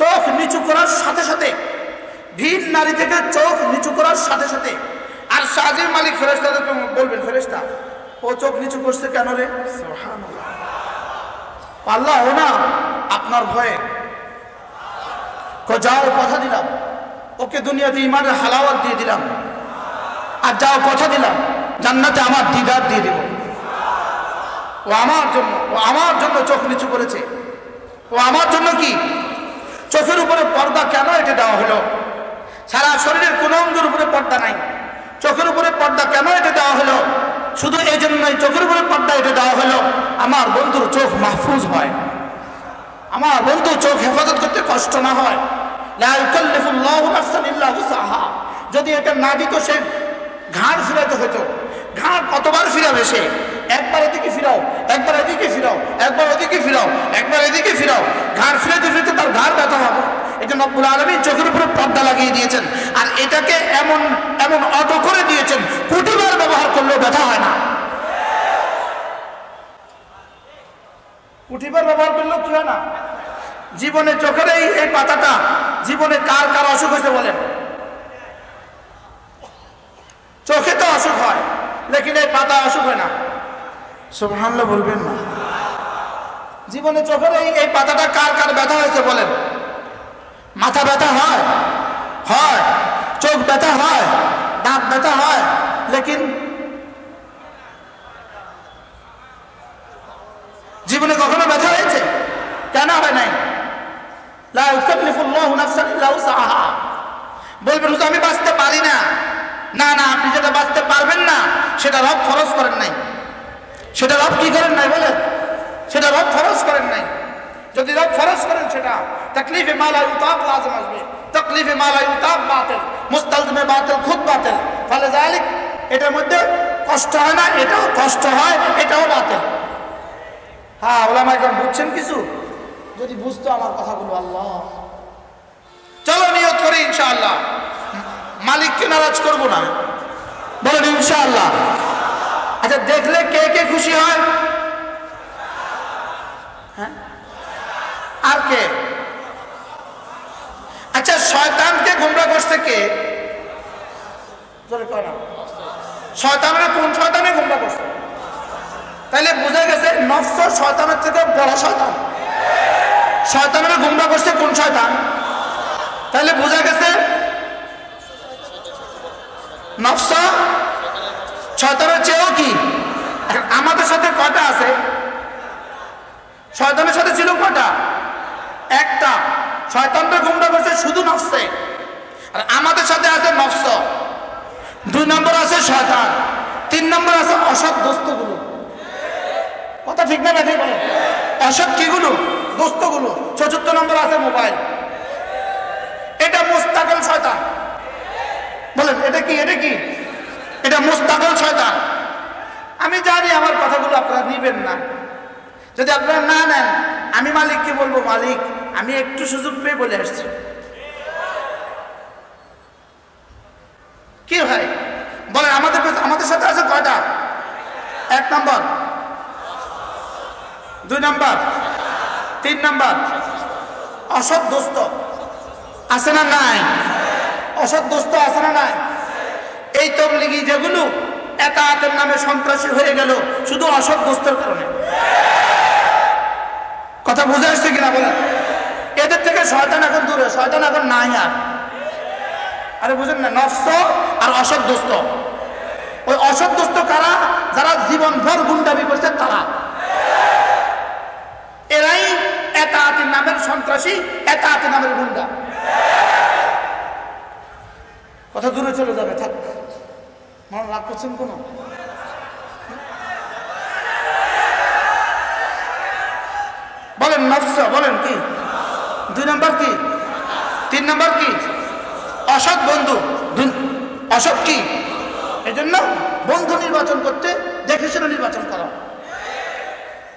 [SPEAKER 1] চোখ নিচু করার সাথে সাথে, ভিন নারী থেকে চোখ নিচু করার সাথে সাথে, আর সাজির মালিক ফেরেশতাদেরকে বলবেন, ফেরেশতা ও চোখ নিচু করছে কেন রে? সুবহানাল্লাহ। আল্লাহ, ও না আপনার ভয়ে। যাও কথা দিলাম, ওকে দুনিয়াতে ইমানের হালাওয়াত দিয়ে দিলাম, আর যাও কথা দিলাম জান্নাতে আমার দিদার দিয়ে দিব। ও আমার জন্য চোখ নিচু করেছে। ও আমার জন্য কি? চোখের উপরে পর্দা কেন এটা দেওয়া হলো? সারা শরীরের কোন অঙ্গের উপরে পর্দা নাই, চোখের উপরে পর্দা কেন এটা দেওয়া হলো? শুধু এই জন্যই চোখের উপরে পর্দা এটা দেওয়া হলো, আমার বন্ধুর চোখ মাহফুজ হয়, আমার বন্ধু চোখ হেফাজত করতে কষ্ট না হয়। লা ইউকাল্লিফুল্লাহু নাফসান ইল্লা উসআহা। যদি এটা না দিত, সে ঘাড় ফিরাতে হতো। ঘাড় কতবার ফিরাবে সে? একবার এদিকে ফিরাও, একবার এদিকে ফিরাও, একবার ওদিকে ফিরাও, একবার এদিকে ফিরাও, ঘাড় ফিরাতে ফিরাতে তার ঘাড় ব্যথা হবে। এটা রব্বুল আলামিন চোখের উপরে পর্দা লাগিয়ে দিয়েছেন, আর এটাকে এমন এমন অটো করে দিয়েছেন, কোটিবার ব্যবহার করলেও ব্যথা হয় না। উঠিবার ব্যবহার করলেও কি হয় না? জীবনে চোখের এই পাতাটা জীবনে কার কার অসুখ হয়েছে বলেন? চোখে তো অসুখ হয়, লেকিন এই পাতা অসুখ হয় না। সুবহানাল্লাহ বলবেন না? জীবনে চোখের এই পাতাটা কার কার ব্যথা হয়েছে বলেন? মাথা ব্যথা হয়, হয়, চোখ ব্যথা হয়, দাঁত ব্যথা হয়, লেকিন জীবনে কখনো ব্যথা হয়েছে? কেন হয় নাই? লা ইউকাল্লিফুল্লাহু নাফসান ইল্লা উসআহা। বলবেন হুজুর আমি বাঁচতে পারি না। না না, আপনি যেটা বাঁচতে পারবেন না সেটা রব ফরজ করেন নাই। সেটা রব কি করেন নাই বলেন? সেটা রব ফরজ করেন নাই। যদি রব ফরজ করেন সেটা তাকলিফে মা লা ইউতাক লাজম আসবে। তাকলিফে মা লা ইউতাক বাতিল, মুস্তালজিমে বাতিল খুদ বাতিল। ফলে যালিক এটার মধ্যে কষ্ট হয় না, এটাও কষ্ট হয়, এটাও বাতিল। হ্যাঁ, ওলামা একদম বুঝছেন কিছু? যদি বুঝতো আমার কথাগুলো। আল্লাহ, চলো নিয়ত করি ইনশাআল্লাহ মালিককে নারাজ করবো না, বলেন ইনশাআল্লাহ। আচ্ছা, দেখলে কে কে খুশি হয়? হ্যাঁ, আর কে? আচ্ছা, শয়তানকে গোমরা করছে কে? শয়তানরা কোন শয়তানে গোমরা করছে? তাইলে বোঝা গেছে নফস শয়তানের থেকে বড় শয়তান। শয়তানরা গোমরা করছে কোন শয়তান? তাইলে বোঝা গেছে নফস শয়তানের চেয়েও কি? আমাদের সাথে কয়টা আছে? শয়তানের সাথে ছিল কয়টা? একটা। শয়তানরা গোমরা করছে শুধু নফসে, আর আমাদের সাথে আছে নফস। 2 নম্বর আছে শয়তান, 3 নম্বর আছে অসৎ দোস্তগুলো। কথা ঠিক না? ঠিক বলো। অসৎ কিগুলো? দোস্তগুলো। 4র্থ নম্বর আছে মোবাইল। এটা মুস্তাকিল শয়তান। বলেন এটা কি? এটা কি? এটা মুস্তাকিল শয়তান। আমি জানি আমার কথাগুলো আপনারা নিবেন না। যদি আপনারা না নেন, আমি মালিককে বলবো, মালিক আমি একটু সুযোগ পেয়ে বলে আসছি। কি ভাই বলেন? আমাদের সাথে আছে কয়টা? 1 নম্বর, 2 নম্বর, 3 নম্বর অসৎ দোস্ত আছে না নাই? অসৎ দোস্ত আছে না নাই? এই তবলিগি যেগুলো এতাআতের নামে সন্ত্রাসী হয়ে গেল শুধু অসৎ দোস্তের কারণে। কথা বুঝে আসছে কিনা বলেন? এদের থেকে শয়তান এখন দূরে, শয়তান এখন নাই আর। আরে বুঝেন না? নফস আর অসৎ দোস্ত। ওই অসৎ দোস্ত কারা? যারা জীবনভর গুন্ডামি করছে তারা। এরাই এতাআতের নামের সন্ত্রাসী, এতাআতের নামের গুন্ডা। কথা দূরে চলে যাবে, থাক। মনে রাগ করছেন কোন? বলেন নফস, বলেন কি? 2 নম্বর কি? 3 নম্বর কি? অসৎ বন্ধু। অসৎ কি? এই জন্য বন্ধু নির্বাচন করতে দেখে শুনে নির্বাচন করো।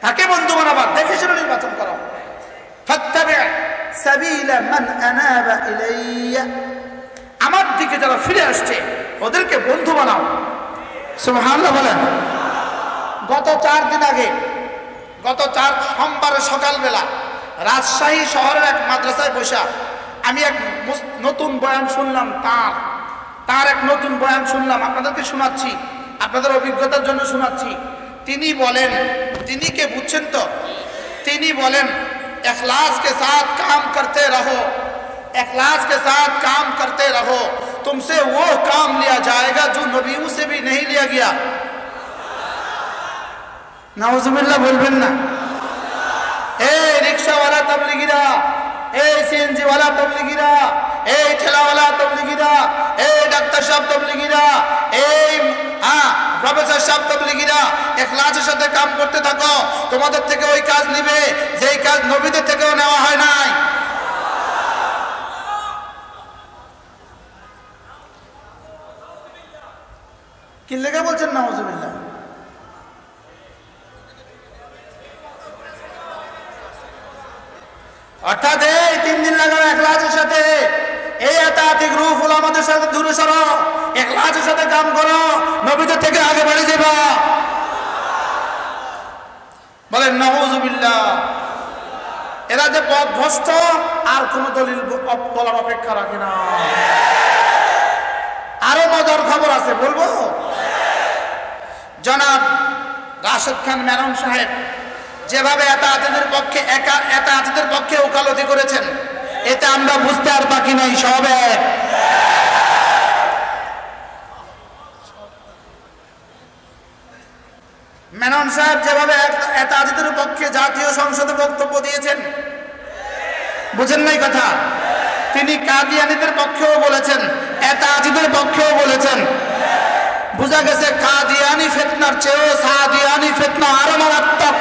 [SPEAKER 1] তাকে বন্ধু বানাবা, দেখে শুনে নির্বাচন করো। ফাত্তাবি সাবিলা মান আনাবা ইলাইয়া, আমার দিকে যারা ফিরে আসছে ওদেরকে বন্ধু বানাও। সুবহানাল্লাহ বলেন। গত 4 দিন আগে, গত 4 সোমবার সকালবেলা রাজশাহী শহরের এক মাদ্রাসায় বসা আমি এক নতুন বয়ান শুনলাম। তার এক নতুন বয়ান শুনলাম, আপনাদেরকে শোনাচ্ছি, আপনাদের অভিজ্ঞতার জন্য শোনাচ্ছি। তিনি বলেন, তিনি কে বুঝছেন তো? তিনি বলেন इखलास के साथ काम करते रहो, इखलास के साथ काम करते रहो, तुमसे वो काम लिया जाएगा जो नबियों से भी नहीं लिया गया। नाउजुबिल्लाह बोलबेन ना? ए रिक्शा वाला तबलीगीरा, ए सीएनजी वाला तबलीगीरा, ए ठेला वाला तबलीगीरा, ए ডাক্তার সাহেব তবলিগীরা, এই প্রফেসর সাহেব তবলিগীরা, ইখলাসের সাথে কাম করতে থাকো। তোমাদের থেকে ওই কাজ নিবে যেই কাজ নবীদের থেকেও নেওয়া হয় নাই। কি লেগে বলছেন নাউজুবিল্লাহ? অর্থাৎ এই 3 দিন লাগানো ইখলাসের সাথে, এই এতাআতি গ্রুপ ওলামাদের সাথে দূরে সরো, ইখলাসের সাথে কাম করো, নবীদের থেকে আগে বেড়ে যাবা। বলেন নাউযুবিল্লাহ। এরা যে পথভ্রষ্ট আর কোন দলিল বলার অপেক্ষা রাখে না। আরো মজার খবর আছে, বলবো? জনাব রাশেদ খান মেনন সাহেব যেভাবে এতাআতিদের পক্ষে ওকালতি করেছেন, এতে আমরা বুঝতে আর বাকি নাই, সব এক। মেনন সাহেব যেভাবে এতাআতিদের পক্ষে জাতীয় সংসদে বক্তব্য দিয়েছেন, বুঝেন নাই কথা? তিনি কাদিয়ানীদের পক্ষেও বলেছেন, এতাআতিদের পক্ষেও বলেছেন। বুঝা গেছে কাদিয়ানী ফিতনার চেয়েও সাদিয়ানী ফিতনা আরো মারাত্মক।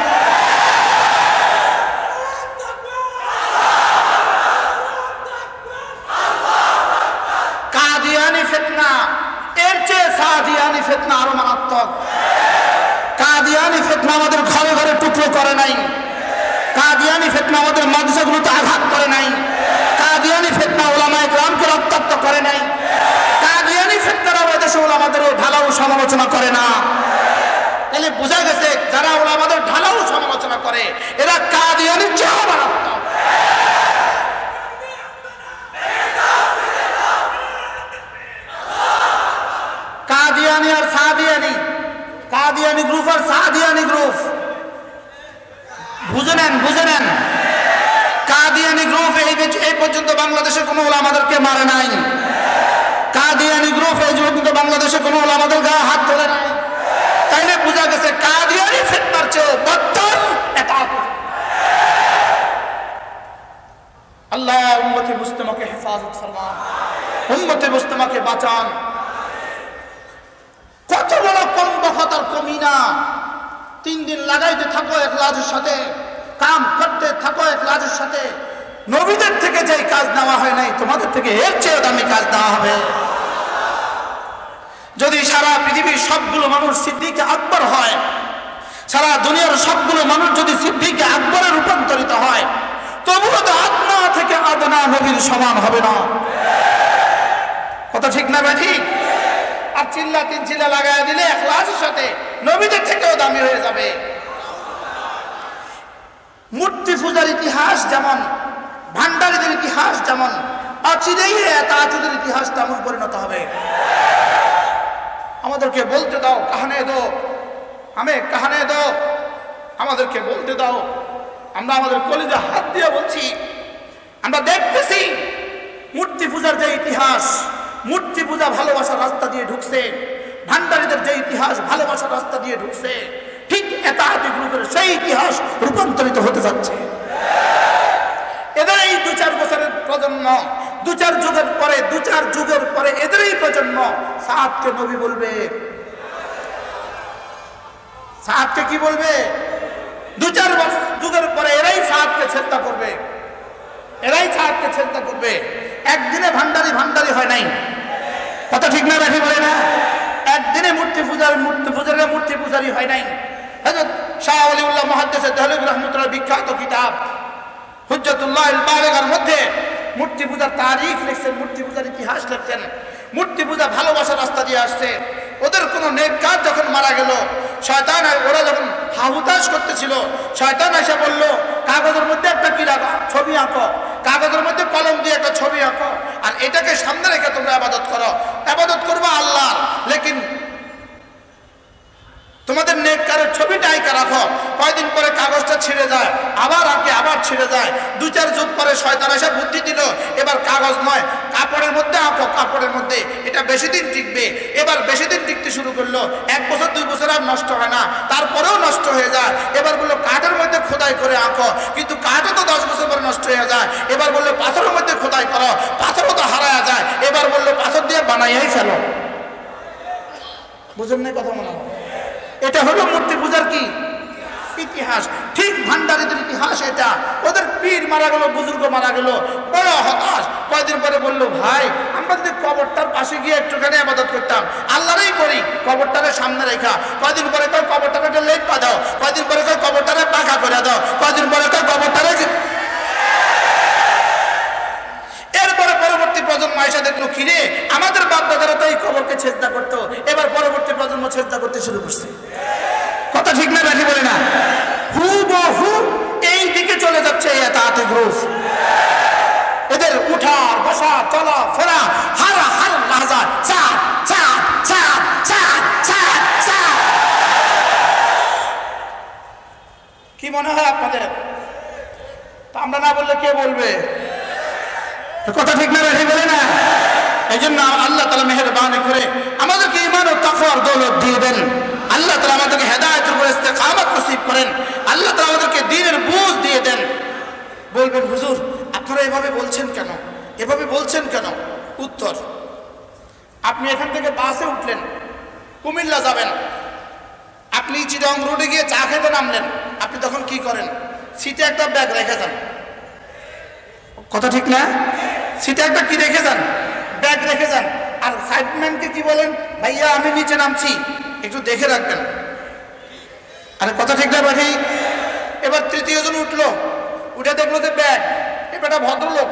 [SPEAKER 1] কাদিয়ানী ফিতনা এর চেয়ে সাদিয়ানী ফিতনা আরো মারাত্মক। কাদিয়ানী ফিতনা আমাদের ঘরে ঘরে টুকরো করে নাই। কাদিয়ানী ফিতনা আমাদের মাদ্রাসাগুলোতে আঘাত করে নাই। কাদিয়ানী ফিতনা উলামায়ে কেরামকে রক্তাক্ত করে নাই। কাদিয়ানী ফিতনার আমাদের উলামাদেরও ঢালাও সমালোচনা করে না। তাহলে বোঝা গেছে যারা উলামাদের ঢালাও সমালোচনা করে এরা কাদিয়ানীর চেয়েও মারাত্মক। কাদিয়ানী আর সাদিয়ানী, কাদিয়ানী গ্রুপ আর সাদিয়ানী গ্রুপ, বুঝে নেন। কাদিয়ানী গ্রুপ এই পর্যন্ত বাংলাদেশে কোনো উলামাদেরকে মারে নাই। কাদিয়ানী গ্রুপ এই পর্যন্ত বাংলাদেশে কোনো উলামাদের গায়ে হাত তোলে নাই। তাইলে বোঝা গেছে কাদিয়ানী ফিতনার চেয়ে বদতর এতাআত। আল্লাহ উম্মতে মুসলিমাকে হেফাজত ফরমান, উম্মতে মুসলিমাকে বাঁচান। কত বড় কমবখতার কমিনা! 3 দিন লাগাইতে থাকো ইখলাসের সাথে, কাম করতে থাকো ইখলাসের সাথে। নবীদের থেকে যে কাজ নেওয়া হয় নাই, তোমাদের থেকে এর চেয়ে দামি কাজ নেওয়া হবে। যদি সারা পৃথিবীর সবগুলো মানুষ সিদ্দিকে আকবর হয়, সারা দুনিয়ার সবগুলো মানুষ যদি সিদ্দিকে আকবরে রূপান্তরিত হয়, তবুও তো আদনা থেকে আদনা নবীর সমান হবে না। কথা ঠিক না ঠিক? আর তিন চিল্লা লাগায় দিলে ইখলাসের সাথে নবীদের থেকেও দামি হয়ে যাবে। মূর্তি পূজার ইতিহাস যেমন, ভান্ডারীদের ইতিহাস যেমন, অচিরেই এতাআতিদের ইতিহাস তেমন পরিণত হবে। আমাদেরকে বলতে দাও, কাহানে দো, কাহানে দো, আমাদেরকে বলতে দাও। আমরা আমাদের কলিজা হাত দিয়ে বলছি, আমরা দেখতেছি মূর্তি পূজার যে ইতিহাস, মূর্তি পূজা ভালোবাসার রাস্তা দিয়ে ঢুকছে। ভান্ডারীদের যে ইতিহাস ভালোবাসার রাস্তা দিয়ে ঢুকছে, ঠিক এতাআতি গ্রুপের সেই ইতিহাস রূপান্তরিত হতে যাচ্ছে। এদের এই 2-4 বছরের প্রজন্ম, 2-4 যুগের পরে এদের এই প্রজন্ম সাআদকে নবী বলবে। সাআদকে কি বলবে? 2-4 যুগের পরে এরাই সাআদকে ছেদা করবে, এরাই সাআদকে ছেদা করবে। একদিনে ভান্ডারি হয় নাই। কথা ঠিক না রাখি বলে না? একদিনে মূর্তি পূজারি হয় নাই। হযরত শাহ ওলিউল্লাহ মুহাদ্দিস দেহলভী রাহমাতুল্লাহ বিখ্যাত কিতাব হুজ্জাতুল্লাহ আল বালিগার মধ্যে মূর্তি পূজার তারিখ লিখছেন, মূর্তি পূজার ইতিহাস লিখছেন। মূর্তি পূজা ভালোবাসার রাস্তা দিয়ে আসছে। ওদের কোনো নেক কাজ যখন মারা গেল, শয়তান ওরা যখন হাহুতাশ করতেছিল, শয়তান এসে বলল কাগজের মধ্যে একটা কি ছবি আঁকো, কাগজের মধ্যে কলম দিয়ে একটা ছবি আঁকো, আর এটাকে সামনে রেখে তোমরা ইবাদত করো। ইবাদত করবা আল্লাহর, লেকিন তোমাদের নেককারের ছবিটা আঁকা রাখো। কয়দিন পরে কাগজটা ছিঁড়ে যায়, আবার আঁকে, আবার ছিঁড়ে যায়। 2-4 যুগ পরে শয়তান এসে বুদ্ধি দিল, এবার কাগজ নয় কাপড়ের মধ্যে আঁকো, কাপড়ের মধ্যে, এটা বেশি দিন টিকবে। এবার বেশি দিন টিকতে শুরু করলো। 1 বছর 2 বছর আর নষ্ট হয় না, তারপরেও নষ্ট হয়ে যায়। এবার বললো কাঠের মধ্যে খোদাই করে আঁকো, কিন্তু কাঠও তো 10 বছর পরে নষ্ট হয়ে যায়। এবার বললো পাথরের মধ্যে খোদাই করো, পাথরও তো হারায় যায়। এবার বললো পাথর দিয়ে বানাইয়াই ফেলো। বুঝেন না কথা? মনে হয় এটা হলো মূর্তি পূজার কি ইতিহাস। ঠিক ভান্ডারীদের ইতিহাস এটা। ওদের পীর মারা গেল, বুজুর্গ মারা গেল, বড় হতাশ। কয়দিন পরে বললো ভাই আমরা যদি কবরটার পাশে গিয়ে একটুখানি ইবাদত করতাম, আল্লাহরই করি, কবরটারে সামনে রেখা। কয়দিন পরে কয় কবরটারে একটা লেপ পা দাও, কয়দিন পরে কয় কবরটারে পাখা করে দাও, কয়দিন পরে কয় কবরটারে। এরপরে পরবর্তী প্রজন্ম এসে দেখলো কিরে আমাদের বাপ দাদারা তো এই কবরকে ছেদনা করতো, এবার পরবর্তী প্রজন্ম ছেদনা করতে শুরু করছে। কথা ঠিক না ব্যাঠি বলে না? খুব তা আমরা না বললে কে বলবে? কথা ঠিক না ঠিক বলে না? এই জন্য আল্লাহ তাআলা মেহেরবানি করে আমাদেরকে ঈমান ও তাকওয়ার দৌলত দিয়ে দেন। আল্লাহ তাআলা আমাদেরকে হেদায়েতের উপর ইস্তেকামত নসিব করেন। আল্লাহ তাআলা আমাদেরকে দ্বীনের বুঝ দিয়ে দেন। বলবেন হুজুর আপনারা এভাবে বলছেন কেন, এভাবে বলছেন কেন? উত্তর, আপনি এখান থেকে বাসে উঠলেন, কুমিল্লা যাবেন, আপনি চিটাগং রোডে গিয়ে চা খেতে নামলেন, আপনি তখন কি করেন? সিটে একটা ব্যাগ রেখে যান। কথা ঠিক না? সিটে একটা কি রেখে যান? ব্যাগ রেখে যান। আর সাইডম্যানকে কি বলেন? ভাইয়া আমি নিচে নামছি, একটু দেখে রাখবেন। আরে কথা ঠিক না ভাই? এবার তৃতীয় জন উঠলো, উঠে দেখলো যে ব্যাগ, এবার ভদ্রলোক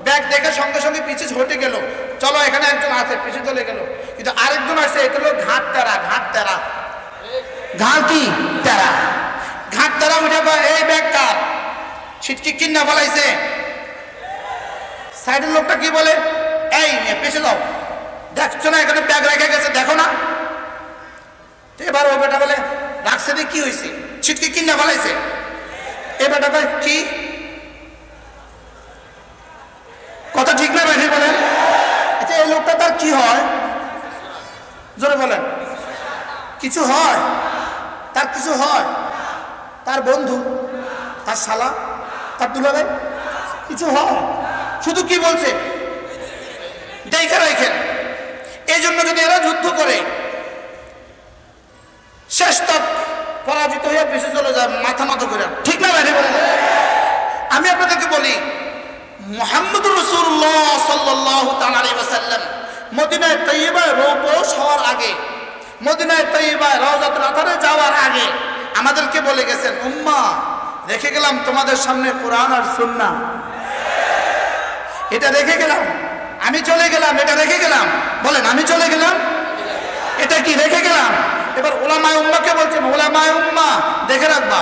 [SPEAKER 1] ব্যাগ দেখে সঙ্গে সঙ্গে পিছিয়ে ছুটে গেল, চলো এখানে একজন আছে, পিছিয়ে চলে গেল। কিন্তু আরেকজন আছে, এটা হলো ঘাট তেরা। ঘাট তেরা, ঘাট কি তেরা, ঘাট তেরা উঠে এই ব্যাগ কার? ছিটকি কিন্না ফেলাইছে। সাইডের লোকটা কি বলে? এই পেছে যাও, দেখছো না এখানে ব্যাগ রেখে গেছে, দেখো না? এবার ও বেটা বলে রাখছে দিয়ে কি হয়েছে? ছিটকি কিন্না ফেলাইছে। এ বেটা কি কথা ঠিক না ভাই বলেন? আচ্ছা এই লোকটা তার কি হয়? জোরে বলেন। কিছু হয়? তার কিছু হয়? তার বন্ধু, তার শালা, তার দুলাভাই কিছু হয়? শুধু কি বলছে? দেখে রাখেন। এই জন্য যদি এরা যুদ্ধ করে শেষ তক পরাজিত হয়ে বেঁচে চলে যায় মাথা নত করে, ঠিক না ভাই বলেন? আমি আপনাদেরকে বলি, মুহাম্মদুর রাসূলুল্লাহ সাল্লাল্লাহু তাআলা আলাইহি ওয়াসাল্লাম মদিনায়ে তাইয়্যিবায় রূপোশ হওয়ার আগে, মদিনায়ে তাইয়্যিবায় রওজাতুল আতহারে যাওয়ার আগে আমাদেরকে বলে গেছেন, উম্মাহ রেখে গেলাম তোমাদের সামনে কোরআন আর সুন্নাহ, এটা রেখে গেলাম, আমি চলে গেলাম, এটা রেখে গেলাম। বলেন আমি চলে গেলাম, এটা কি রেখে গেলাম? এবার উলামায়ে উম্মাহকে বলছেন, উলামায়ে উম্মাহ দেখে রাখবা।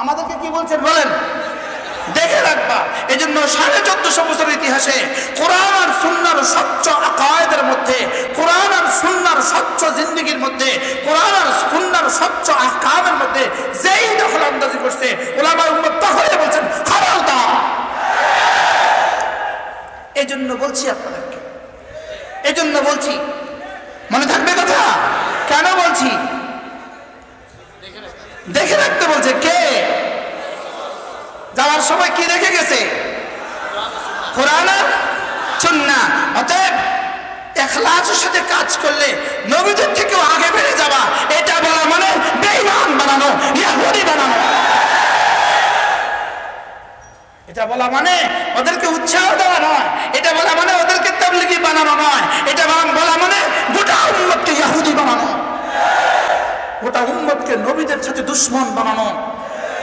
[SPEAKER 1] আমাদেরকে কি বলছেন বলেন? দেখে রাখবা। এই জন্য 1450 বছরের ইতিহাসে কোরআন আর সুন্নাহর স্বচ্ছ আকায়েদের মধ্যে, কোরআন আর সুন্নাহর স্বচ্ছ জিন্দেগির মধ্যে, কোরআন আর সুন্নাহর স্বচ্ছ আহকামের মধ্যে যেই দখল আন্দাজি করছে, উলামায়ে উম্মাহ তখনই বলছেন খবরদার। এই জন্য বলছি আপনাদেরকে, এই জন্য বলছি, মনে থাকবে কথা? কেন বলছি? দেখে রাখতে বলছে কে? যাওয়ার সময় কি রেখে গেছে? কোরআন আর সুন্নাহ। অতএব ইখলাসের সাথে কাজ করলে নবীদের থেকেও আগে বেড়ে যাবা, এটা বলা মানে বেঈমান বানানো, ইহুদি বানানো। এটা বলা মানে ওদেরকে উৎসাহ দেওয়া নয়, এটা বলা মানে ওদেরকে তাবলীগী বানানো নয়, এটা বলা মানে গোটা উম্মতকে ইহুদি বানানো, গোটা উম্মতকে নবীদের সাথে দুশমন বানানো,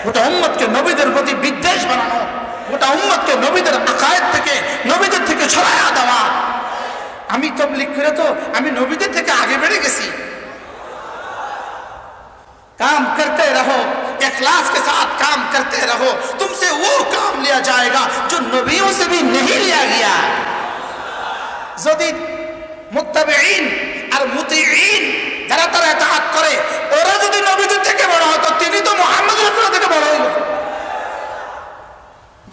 [SPEAKER 1] গোটা উম্মতকে নবীদের প্রতি বিদ্বেষ বানানো, গোটা উম্মতকে নবীদের আকায়েদ থেকে, নবীদের থেকে ছড়ায়া দেওয়া। আমি তাবলীগ করে তো আমি নবীদের থেকে আগে বেড়ে গেছি। काम करते रहो, इखलास के साथ काम करते रहो, तुमसे वो काम लिया जाएगा जो नबियों से भी नहीं लिया गया। যদি মুত্তাবিঈন আর মুতিঈন যারা তারা ইতাআত করে, ওরা যদি নবীদের থেকে বড় হতো, তিনি তো মুহাম্মদ রাসূলুল্লাহ থেকে বড় হইল।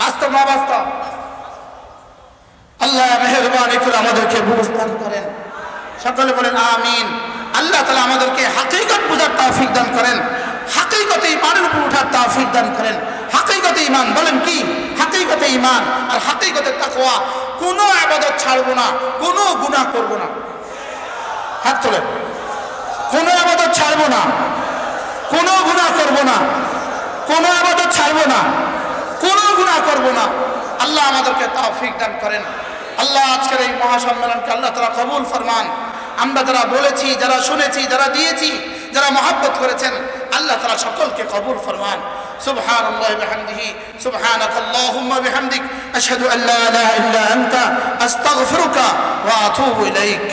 [SPEAKER 1] বাস্তব না বাস্তব? আল্লাহ মেহেরবানি করে আমাদেরকে বুঝ দান করেন। সকলে বলেন আমিন। আল্লাহ তাআলা আমাদেরকে হাকিকত বুঝার তৌফিক দান করেন, হাকিকতে ঈমানের উপর ওঠার তৌফিক দান করেন। হাকিকতে ঈমান বলেন কি? হাকিকতে ঈমান আর হাকিকতে তাকওয়া। কোনো ইবাদত ছাড়বো না, কোনো গুনাহ করব না। হাত তোলেন। কোনো ইবাদত ছাড়বো না, কোনো গুনাহ করব না, কোনো ইবাদত ছাড়বো না, কোনো গুনাহ করব না। আল্লাহ আমাদেরকে তৌফিক দান করেন। আল্লাহ আজকের এই মহাসম্মেলনকে আল্লাহ তাআলা কবুল ফরমান। আমরা যারা বলেছি, যারা শুনেছি, যারা দিয়েছি, যারা মহব্বত করেছেন, আল্লাহ তাআলা সকলকে কবুল ফরমান। সুবহানাল্লাহি বিহামদিহি, সুবহানাকাল্লাহুম্মা বিহামদিক, আশহাদু আল্লা ইলাহা ইল্লা আনতা, আস্তাগফিরুকা ওয়া আতুবু ইলাইক।